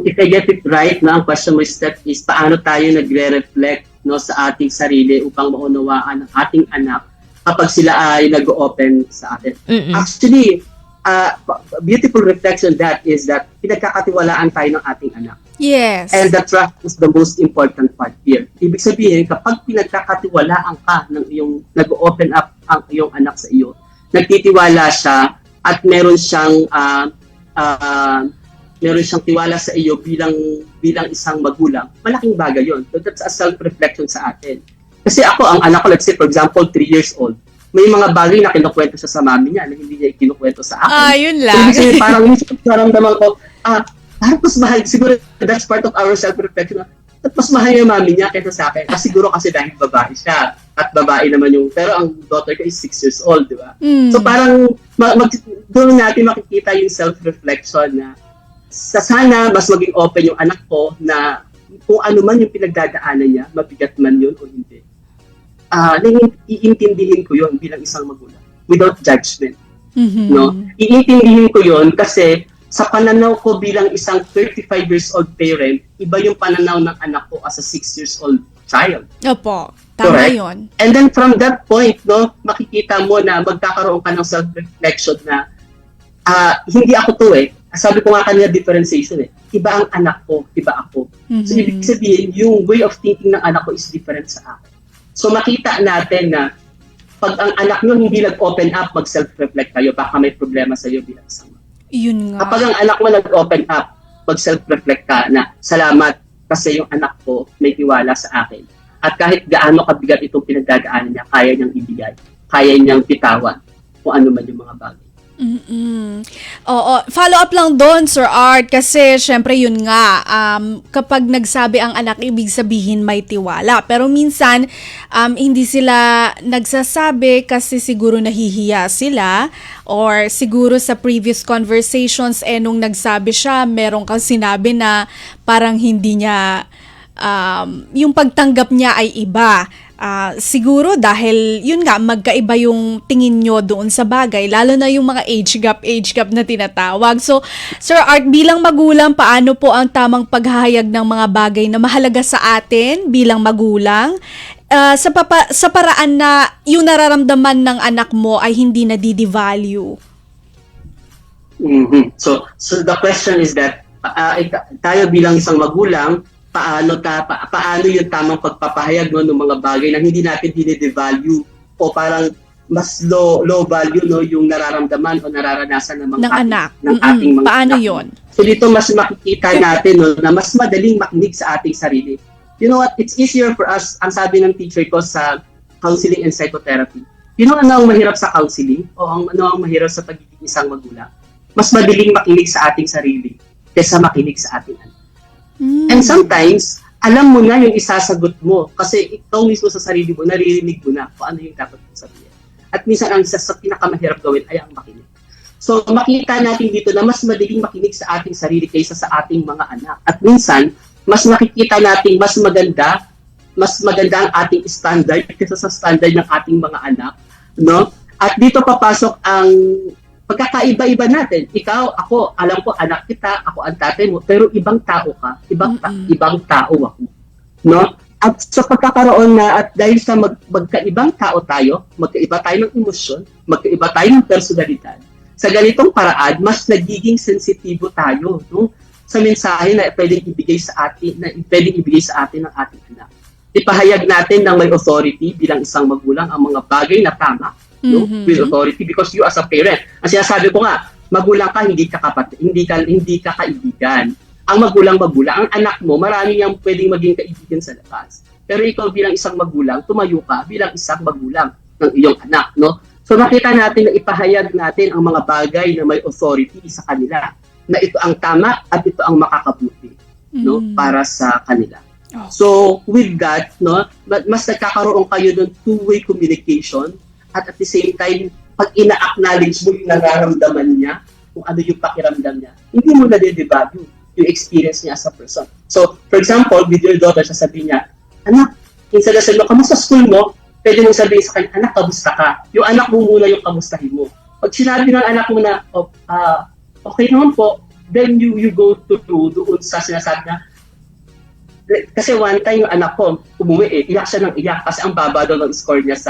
if I get it right, no, ang question mo, Steph, is paano tayo nagre-reflect, no, sa ating sarili upang maunawaan ng ating anak kapag sila ay nag-open sa atin. Actually, beautiful reflection that is that pinagkakatiwalaan tayo ng ating anak. Yes. And the trust is the most important part here. Ibig sabihin, kapag pinagkakatiwalaan ka ng iyong nag-open up ang iyong anak sa iyo, nagtitiwala siya at meron siyang tiwala sa iyo bilang isang magulang, malaking bagay yun. So that's a self-reflection sa atin. Kasi ako, ang anak ko, let's say, for example, 3 years old, may mga bagay na kinukwento siya sa mami niya na hindi niya kinukwento sa akin. Yun lang. So, parang naramdaman ko, parang mas mahal, siguro that's part of our self-reflection, at mas mahal yung mami niya kaysa sa akin. Kasi siguro kasi dahil babae siya, at babae naman yung, pero ang daughter ko is 6 years old, di ba? So parang, doon natin makikita yung self-reflection na sana mas maging open yung anak ko na kung ano man yung pinagdadaanan niya, mabigat man yun o hindi. Iintindihin ko yun bilang isang magulang without judgment. No? Iintindihin ko yun kasi sa pananaw ko bilang isang 35 years old parent, iba yung pananaw ng anak ko as a 6 years old child. Opo, tama Correct? yun. And then from that point, no, makikita mo na magkakaroon ka ng self-reflection na hindi ako to Sabi ko nga kanina differentiation Iba ang anak ko, iba ako. So ibig sabihin, yung way of thinking ng anak ko is different sa akin. So makita natin na pag ang anak nyo hindi nag-open up, mag-self-reflect kayo, baka may problema sa iyo bilang isang magulang. Yun nga. Kapag ang anak mo nag-open up, mag-self-reflect ka na salamat kasi yung anak ko may tiwala sa akin. At kahit gaano kabigat itong pinagdadaanan niya, kaya niyang ibigay, kaya niyang bitawan kung ano man yung mga bagay. Oo, follow up lang doon, Sir Art, kasi syempre yun nga, kapag nagsabi ang anak, ibig sabihin may tiwala. Pero minsan, hindi sila nagsasabi kasi siguro nahihiya sila, or siguro sa previous conversations, nung nagsabi siya, meron kang sinabi na parang hindi niya, yung pagtanggap niya ay iba. Siguro dahil yun nga, magkaiba yung tingin nyo doon sa bagay, lalo na yung mga age gap na tinatawag. So, Sir Art, bilang magulang, paano po ang tamang paghahayag ng mga bagay na mahalaga sa atin bilang magulang, sa paraan na yung nararamdaman ng anak mo ay hindi na di-devalue? So the question is that, tayo bilang isang magulang, paano yung tamang pagpapahayag ng mga bagay na hindi natin dine-devalue o parang mas low value yung nararamdaman o nararanasan ng mga anak ng ating mga paano anak. yon? So dito mas makikita natin na mas madaling makinig sa ating sarili. You know what? It's easier for us, ang sabi ng teacher ko sa counseling and psychotherapy. You know ano ang mahirap sa counseling o ano ang mahirap sa pagiging isang magulang? Mas madaling makinig sa ating sarili kaysa makinig sa ating anak. And sometimes, alam mo na yung isasagot mo kasi ikaw mismo sa sarili mo, naririnig mo na kung ano yung dapat mong sabihin. At minsan, ang isa sa pinakamahirap gawin ay ang makinig. So, makita natin dito na mas madaling makinig sa ating sarili kaysa sa ating mga anak. At minsan, mas makikita natin mas maganda ang ating standard kaysa sa standard ng ating mga anak. No? At dito papasok ang pagkakaiba-iba natin. Ikaw, ako, alam ko, anak kita, ako ang tatay mo, pero ibang tao ka, ibang tao ako. No? At sa pagkakaroon na, at dahil sa magkaibang tao tayo, magkaiba tayo ng emosyon, magkaiba tayo ng personalidad, sa ganitong paraan, mas nagiging sensitibo tayo, no? Sa mensahe na pwedeng ibigay sa atin ng ating anak. Ipahayag natin ng may authority bilang isang magulang ang mga bagay na tama, no? With authority, because you as a parent, ang sinasabi ko nga, magulang ka, hindi ka kapatid, hindi ka kaibigan. Ang magulang, ang anak mo, marami yang pwedeng maging kaibigan sa labas. Pero ikaw bilang isang magulang, tumayo ka bilang isang magulang ng iyong anak, no? So makita natin na ipahayag natin ang mga bagay na may authority sa kanila, na ito ang tama at ito ang makakabuti, no, para sa kanila. So with that, no, mas nagkakaroon kayo ng two-way communication. At the same time, pag ina-acknowledge mo yung nararamdaman niya, kung ano yung pakiramdam niya, hindi mo na-devalue yung experience niya as a person. So, for example, with your daughter, sasabihin niya, anak, instead na sabihin mo, kamusta school mo? Pwede mong sabihin sa kanya, anak, kamusta ka? Yung anak mo muna yung kamustahin mo. Pag sinabi ng anak mo na, okay naman po, then you go to doon sa sinasabi niya. Kasi one time yung anak ko, umuwi iyak siya ng iyak kasi ang baba daw ng score niya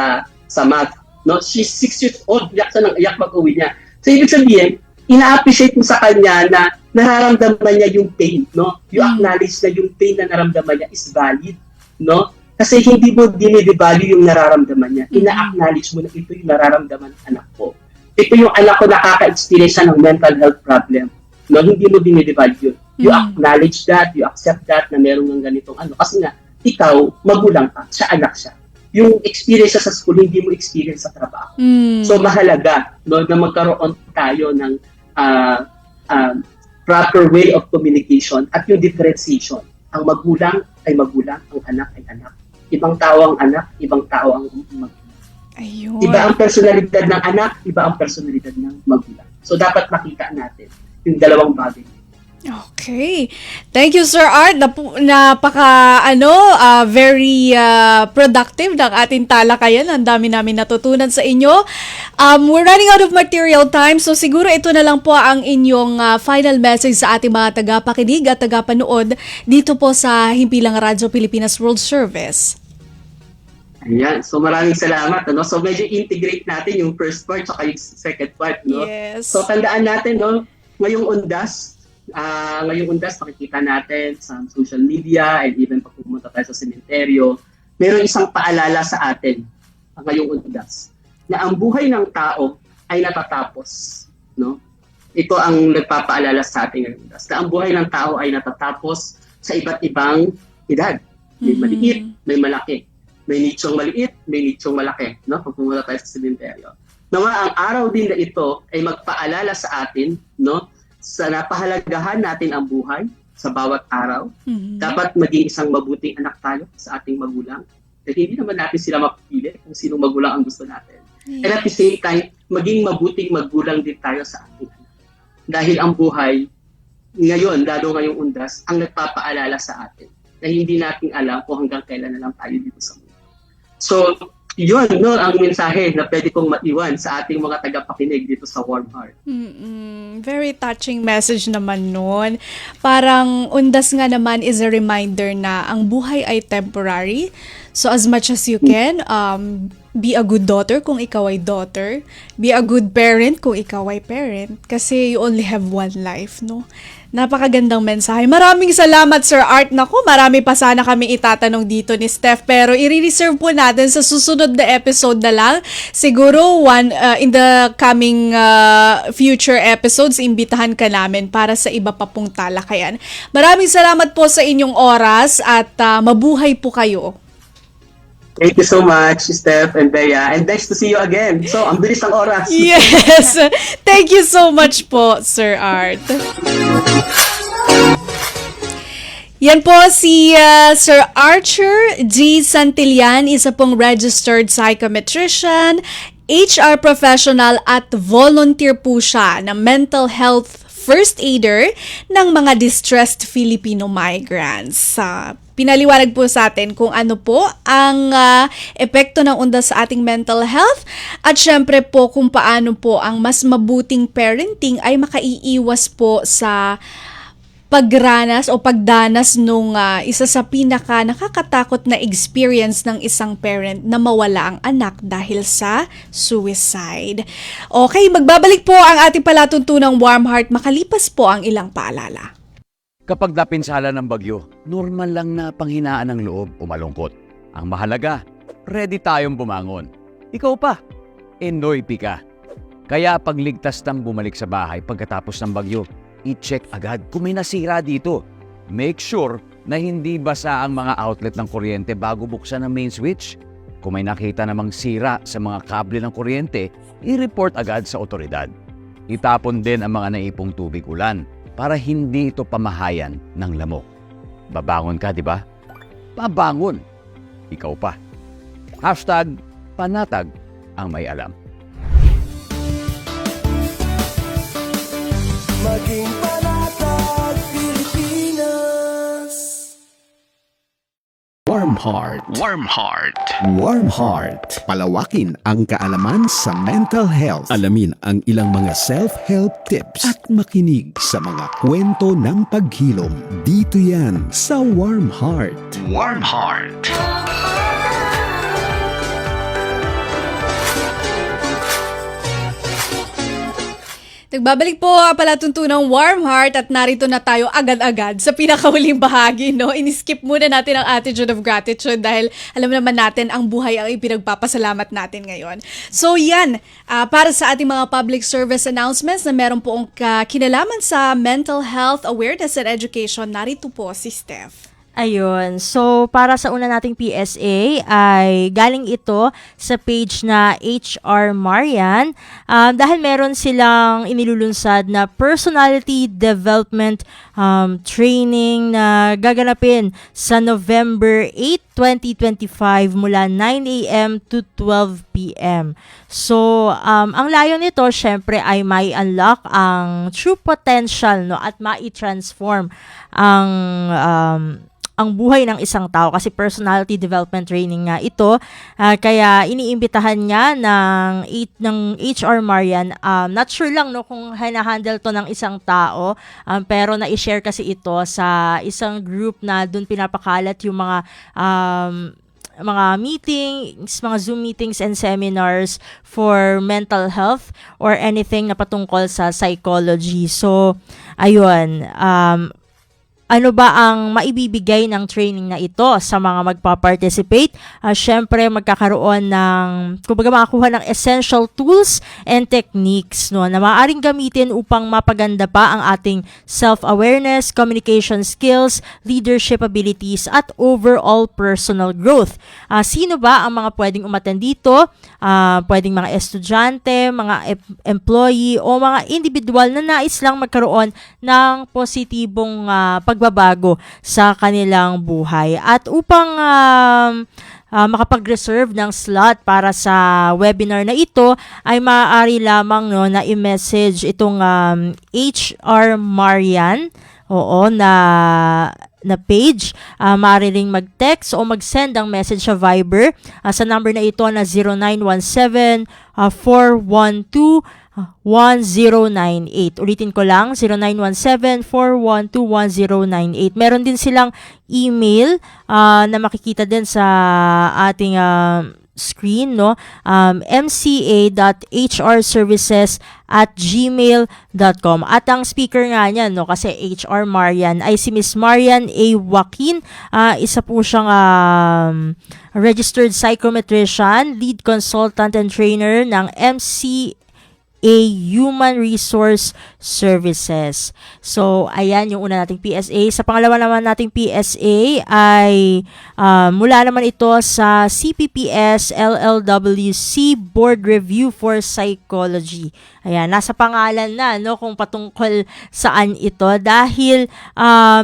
sa math. No, she's 6 years old, iyak siya ng iyak pag-uwi niya. So, ibig sabihin, ina-appreciate mo sa kanya na nararamdaman niya yung pain, no? You acknowledge na yung pain na nararamdaman niya is valid, no? Kasi hindi mo dinidevalue yung nararamdaman niya. Ina-acknowledge mo na ito yung nararamdaman ng anak ko. Ito yung anak ko nakaka-experience ng mental health problem, no? Hindi mo dinidevalue yun. You acknowledge that, you accept that na meron ng ganitong ano. Kasi nga, ikaw, magulang ka, siya anak siya. Yung experience sa school, hindi mo experience sa trabaho. So, mahalaga, no, na magkaroon tayo ng proper way of communication at yung differentiation. Ang magulang ay magulang, ang anak ay anak. Ibang tao ang anak, ibang tao ang magulang. Ayun. Iba ang personalidad ng anak, iba ang personalidad ng magulang. So, dapat makita natin yung dalawang bagay. Okay. Thank you, Sir Art. Very productive ng ating talakayan. Ang dami namin natutunan sa inyo. We're running out of material time, so siguro ito na lang po ang inyong final message sa ating mga tagapakinig at tagapanood dito po sa Himpilang Radyo Pilipinas World Service. Ayan. So, maraming salamat. No? So, medyo integrate natin yung first part at yung second part. No? Yes. So, tandaan natin, no? Ngayong undas, makikita natin sa social media and even pag pumunta tayo sa sementeryo, mayroong isang paalala sa atin ngayong undas na ang buhay ng tao ay natatapos. No? Ito ang nagpapaalala sa atin ngayong undas na ang buhay ng tao ay natatapos sa iba't ibang edad. May maliit, may malaki. May nichong maliit, may nichong malaki, no? Pag pumunta tayo sa sementeryo. Nawa ang araw din na ito ay magpaalala sa atin, no? Sa napahalagahan natin ang buhay sa bawat araw. Dapat maging isang mabuting anak tayo sa ating magulang. Dahil hindi naman natin sila mapipili kung sino magulang ang gusto natin. And at the same time, maging mabuting magulang din tayo sa ating anak. Dahil ang buhay, ngayon, lalo ngayong undas, ang nagpapaalala sa atin na hindi natin alam kung hanggang kailan na lang tayo dito sa mundo. So, yun, no, ang mensahe na pwede kong maiwan sa ating mga tagapakinig dito sa Warm Heart. Very touching message naman nun. Parang undas nga naman is a reminder na ang buhay ay temporary. So as much as you can, be a good daughter kung ikaw ay daughter. Be a good parent kung ikaw ay parent. Kasi you only have one life, no? Napakagandang mensahe. Maraming salamat, Sir Art. Naku, marami pa sana kami itatanong dito ni Steph. Pero i-reserve po natin sa susunod na episode na lang. Siguro in the coming future episodes, imbitahan ka namin para sa iba pa pong talakayan. Maraming salamat po sa inyong oras at mabuhay po kayo. Thank you so much, Steph and Bea. And nice to see you again. So, ang bilis ng oras. Yes! Thank you so much po, Sir Art. Yan po si Sir Archer G. Santillan, isa pong registered psychometrician, HR professional at volunteer po siya ng mental health first aider ng mga distressed Filipino migrants. Pinaliwanag po sa atin kung ano po ang epekto ng undas sa ating mental health at syempre po kung paano po ang mas mabuting parenting ay makaiiwas po sa pagranas o pagdanas nung isa sa pinaka nakakatakot na experience ng isang parent na mawala ang anak dahil sa suicide. Okay, magbabalik po ang ating palatuntunang Warm Heart makalipas po ang ilang paalala. Kapag napinsala ng bagyo, normal lang na panghinaan ng loob o malungkot. Ang mahalaga, ready tayong bumangon. Ikaw pa, Enoy Pika. Kaya pagligtas ng bumalik sa bahay pagkatapos ng bagyo, i-check agad kung may nasira dito. Make sure na hindi basa ang mga outlet ng kuryente bago buksan ang main switch. Kung may nakita namang sira sa mga kable ng kuryente, i-report agad sa otoridad. Itapon din ang mga naipong tubig ulan para hindi ito pamahayan ng lamok. Babangon ka, di ba? Babangon. Ikaw pa. #panatag ang may alam. Maging panatag Pilipinas. Warm Heart. Warm Heart. Warm Heart. Palawakin ang kaalaman sa mental health. Alamin ang ilang mga self-help tips at makinig sa mga kwento ng paghilom. Dito yan sa Warm Heart. Warm Heart. Nagbabalik po ang palatuntunang Warm Heart at narito na tayo agad-agad sa pinakahuling bahagi, no? Iniskip muna natin ang attitude of gratitude dahil alam naman natin ang buhay ang ipinagpapasalamat natin ngayon. So yan, para sa ating mga public service announcements na meron poong kinalaman sa mental health awareness and education, narito po si Steph. Ayun. So, para sa una nating PSA ay galing ito sa page na HR Marian dahil meron silang inilulunsad na personality development training na gaganapin sa November 8, 2025 mula 9 a.m. to 12 p.m. So, ang layo nito syempre ay may unlock ang true potential, no, at mai-transform ang buhay ng isang tao kasi personality development training nga ito. Kaya iniimbitahan niya ng HR Marian. Not sure lang no kung hina-handle to ng isang tao, pero na-share kasi ito sa isang group na dun pinapakalat yung mga meetings, mga Zoom meetings and seminars for mental health or anything na patungkol sa psychology. So, ayun, ano ba ang maibibigay ng training na ito sa mga magpa-participate? Syempre, magkakaroon ng, kumbaga makakuha ng essential tools and techniques no, na maaaring gamitin upang mapaganda pa ang ating self-awareness, communication skills, leadership abilities, at overall personal growth. Sino ba ang mga pwedeng umattend dito? Pwedeng mga estudyante, mga employee, o mga individual na nais lang magkaroon ng positibong pagbabago sa kanilang buhay. At upang makapag-reserve ng slot para sa webinar na ito, ay maaari lamang no, na i-message itong HR Marian, na page. Maaari ring mag-text o mag-send ang message sa Viber sa number na ito na 0917 412 1098. Ulitin ko lang, 0917-412-1098. Meron din silang email na makikita din sa ating screen, no? mca.hrservices@gmail.com. At ang speaker nga niyan, no, kasi HR Marian, ay si Miss Marian A. Joaquin. Isa po siyang registered psychometrician, lead consultant and trainer ng MCA Human Resource Services. So, ayan yung una nating PSA. Sa pangalawa naman nating PSA ay mula naman ito sa CPPS LLWC Board Review for Psychology. Ayan, nasa pangalan na, no, kung patungkol saan ito. Dahil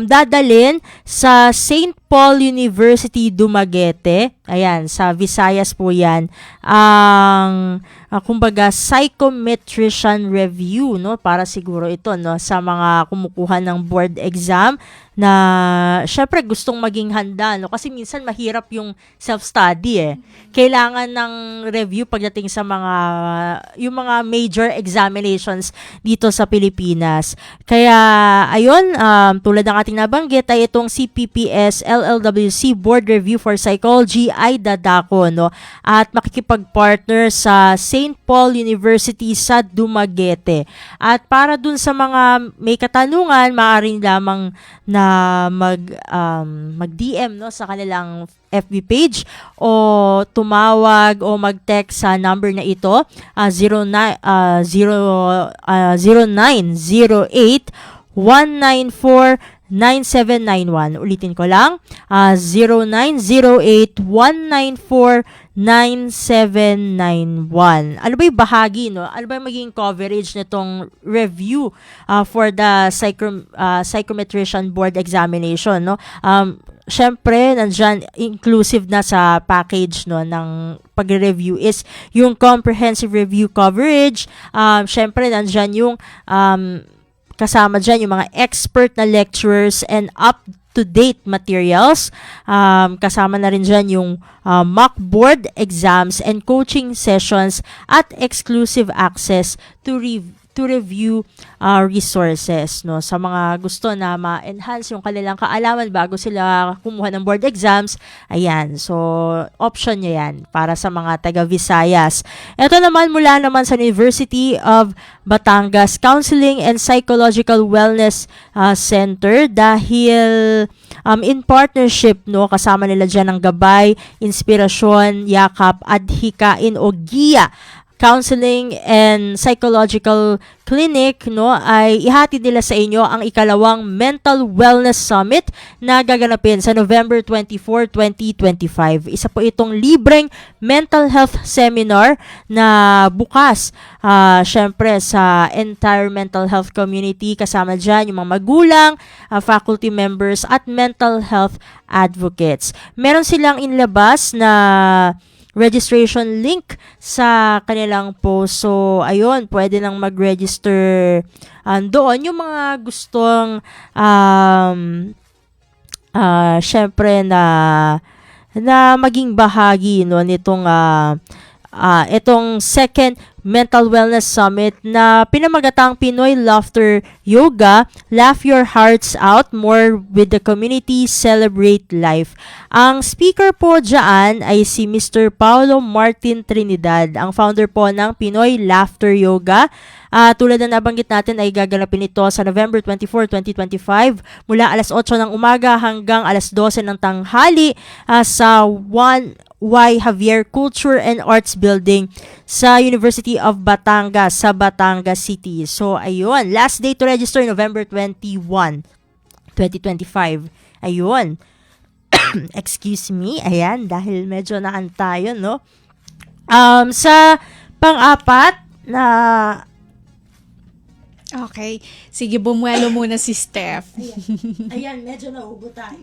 dadalin sa St. Paul University, Dumaguete. Ayan, sa Visayas po yan. Ang kumbaga psychometrician review, no, para siguro ito, no, sa mga kumukuha ng board exam na syempre gustong maging handa, no, kasi minsan mahirap yung self-study Kailangan ng review pagdating sa yung mga major examinations dito sa Pilipinas. Kaya ayun, tulad ng ating nabanggit ay itong CPPS LLWC Board Review for Psychology ay dadako, no, at makikipag-partner sa St. Paul University sa Dumaguete. At para dun sa mga may katanungan, maaaring lamang na mag-DM, no, sa kanilang FB page o tumawag o mag-text sa number na ito 0908 194-9791. Ulitin ko lang, 0908-194-9791. Ano ba yung bahagi, no? Ano ba yung magiging coverage nitong review for the psychometrician board examination, no? Syempre, nandyan, inclusive na sa package, no, ng pag-review is yung comprehensive review coverage. Syempre, nandyan yung kasama dyan yung mga expert na lecturers and up-to-date materials. Kasama na rin dyan yung mock board exams and coaching sessions at exclusive access to review resources, no, sa mga gusto na ma-enhance yung kanilang kaalaman bago sila kumuha ng board exams. Ayan, so option nyo yan para sa mga taga Visayas. Ito naman mula naman sa University of Batangas Counseling and Psychological Wellness Center, dahil in partnership, no, kasama nila dyan ang gabay, inspirasyon, yakap, adhikain o giya Counseling and Psychological Clinic, no, ay ihatid nila sa inyo ang ikalawang Mental Wellness Summit na gaganapin sa November 24, 2025. Isa po itong libreng mental health seminar na bukas syempre sa entire mental health community. Kasama dyan yung mga magulang, faculty members at mental health advocates. Meron silang inilabas na registration link sa kanilang post. So, ayun, pwede nang mag-register doon. Yung mga gustong syempre na maging bahagi, no, nitong itong second Mental Wellness Summit na pinamagatang Pinoy Laughter Yoga, Laugh Your Hearts Out More with the Community, Celebrate Life. Ang speaker po dyan ay si Mr. Paulo Martin Trinidad, ang founder po ng Pinoy Laughter Yoga. Tulad na nabanggit natin ay gaganapin ito sa November 24, 2025 mula alas 8 ng umaga hanggang alas 12 ng tanghali sa 1Y Javier Culture and Arts Building sa University of Batangas sa Batangas City. So, ayun. Last day to register, November 21, 2025. Ayun. Excuse me. Ayan, dahil medyo naan tayo, no? Sa pang-apat na... Okay. Sige, bumuelo muna si Steph. Ayan, medyo naubo tayo.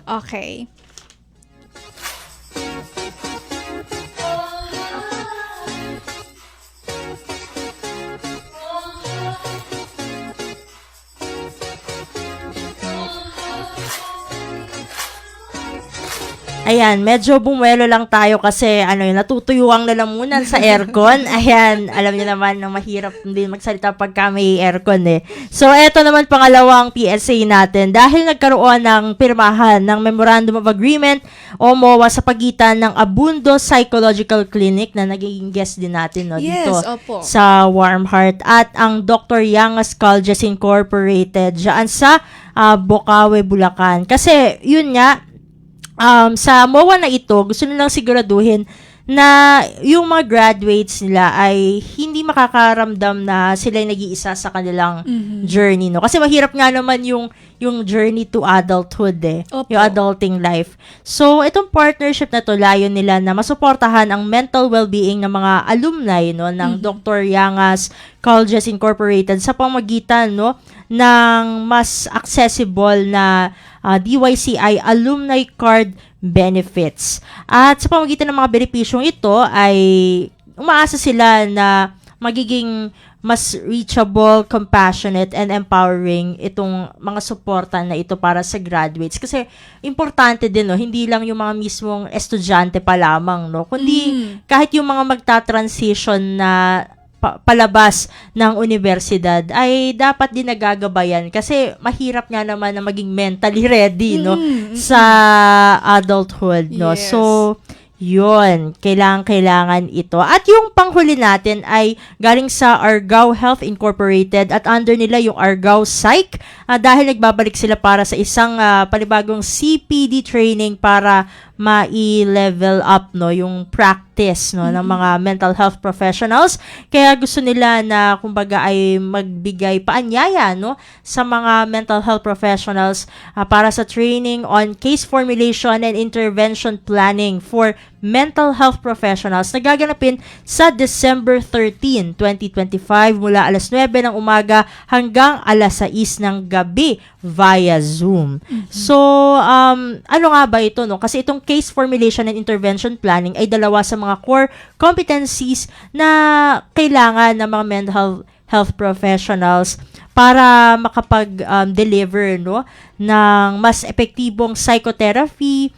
Okay. Ayan, medyo bumuelo lang tayo kasi natutuyuang lalamunan sa aircon. Ayan, alam niyo naman na mahirap din magsalita pagka may aircon eh. So, eto naman pangalawang PSA natin. Dahil nagkaroon ng pirmahan ng Memorandum of Agreement o MOA sa pagitan ng Abundo Psychological Clinic na naging guest din natin Yes, dito opo. sa Warm Heart at ang Dr. Yangas Colleges Incorporated dyan sa Bocaue, Bulacan. Kasi, yun nga, sa MOA na ito, gusto nilang siguraduhin na yung mga graduates nila ay hindi makakaramdam na sila ay nag-iisa sa kanilang journey, no? Kasi mahirap nga naman yung journey to adulthood Opo. yung adulting life. So, itong partnership na to, layo nila na masuportahan ang mental well-being ng mga alumni, no, ng Dr. Yangas Colleges Incorporated sa pamagitan, no, ng mas accessible na DYCI alumni card benefits. At sa pamamagitan ng mga benepisyong ito ay umaasa sila na magiging mas reachable, compassionate, and empowering itong mga suporta na ito para sa graduates. Kasi importante din, no, hindi lang yung mga mismong estudyante pa lamang, no, kundi kahit yung mga magta-transition na palabas ng universidad ay dapat din nagagabayan kasi mahirap nga naman na maging mentally ready, no, sa adulthood, no. Yes. So, yun, kailangan ito. At yung panghuli natin ay galing sa Argao Health Incorporated at under nila yung Argao Psych dahil nagbabalik sila para sa isang panibagong CPD training para ma-level up, no, yung practice, no, ng mga mental health professionals. Kaya gusto nila na kumbaga ay magbigay paanyaya, no, sa mga mental health professionals para sa training on case formulation and intervention planning for mental health professionals na gaganapin sa December 13, 2025 mula alas 9 ng umaga hanggang alas 6 ng gabi via Zoom. So, ano nga ba ito, no? Kasi itong case formulation and intervention planning ay dalawa sa mga core competencies na kailangan ng mga mental health professionals para makapag-deliver, no, ng mas epektibong psychotherapy,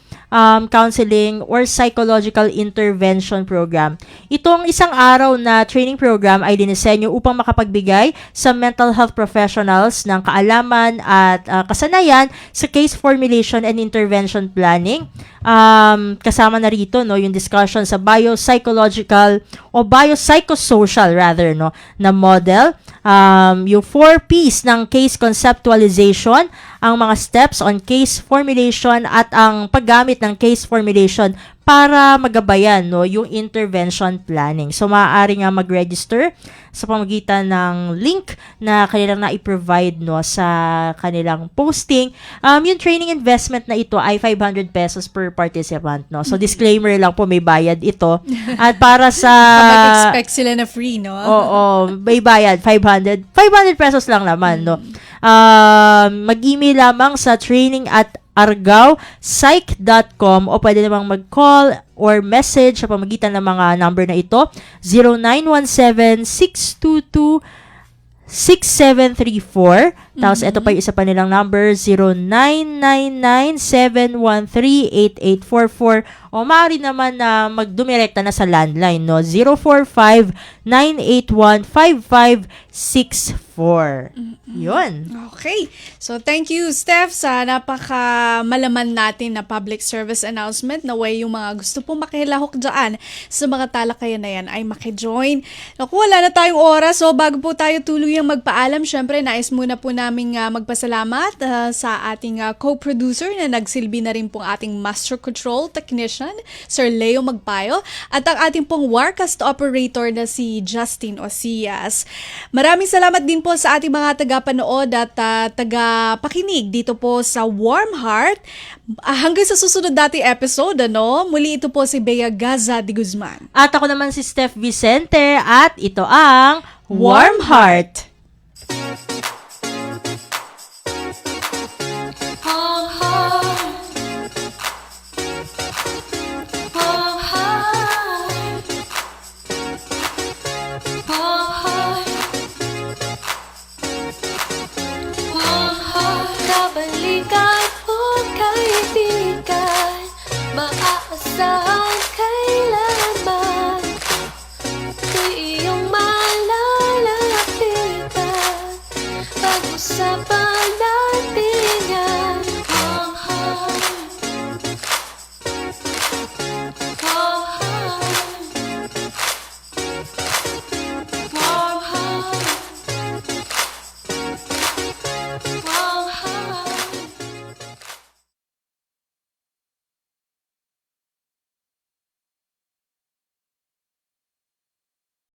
counseling, or psychological intervention program. Itong isang araw na training program ay dinisenyo upang makapagbigay sa mental health professionals ng kaalaman at kasanayan sa case formulation and intervention planning. Kasama na rito, no, yung discussion sa biopsychological o biopsychosocial rather, no, na model, yung 4 P's ng case conceptualization, ang mga steps on case formulation at ang paggamit ng case formulation para magabayan, no, yung intervention planning. So, maaari nga mag-register sa pamamagitan ng link na kanilang na-provide, no, sa kanilang posting. Yung training investment na ito ay 500 pesos per participant, no. So, disclaimer lang po, may bayad ito. At para sa... Mag-expect sila na free, no? Oo, may bayad, 500 pesos lang naman, no. Mag-email lamang sa training@argaopsych.com o pwede namang mag-call or message sa pamagitan ng mga number na ito, 0917-622 0999-713-6734. Tapos, ito pa yung isa pa nilang number, 0999-713-8844. O, maaari naman na magdumirekta na sa landline, no? 045-981-5564. Yun. Okay. So, thank you, Steph, sa napaka-malaman natin na public service announcement na way yung mga gusto pong makihilahok dyan sa mga talakayan na yan ay makijoin. Naku, wala na tayong oras. So, bago po tayo tuluyang magpaalam, syempre, nais muna po namin magpasalamat sa ating co-producer na nagsilbi na rin pong ating master control technician, Sir Leo Magpayo, at ang ating pong Warcast operator na si Justin Osias. Maraming salamat din po sa ating mga tagapanood at tagapakinig dito po sa Warm Heart. Hanggang sa susunod dating episode, muli ito po si Bea Gaza de Guzman. At ako naman si Steph Vicente at ito ang Warm Heart. Warm heart. Warm heart. Warm heart. Warm heart. Kabalikan o kaibigan, maaasahan.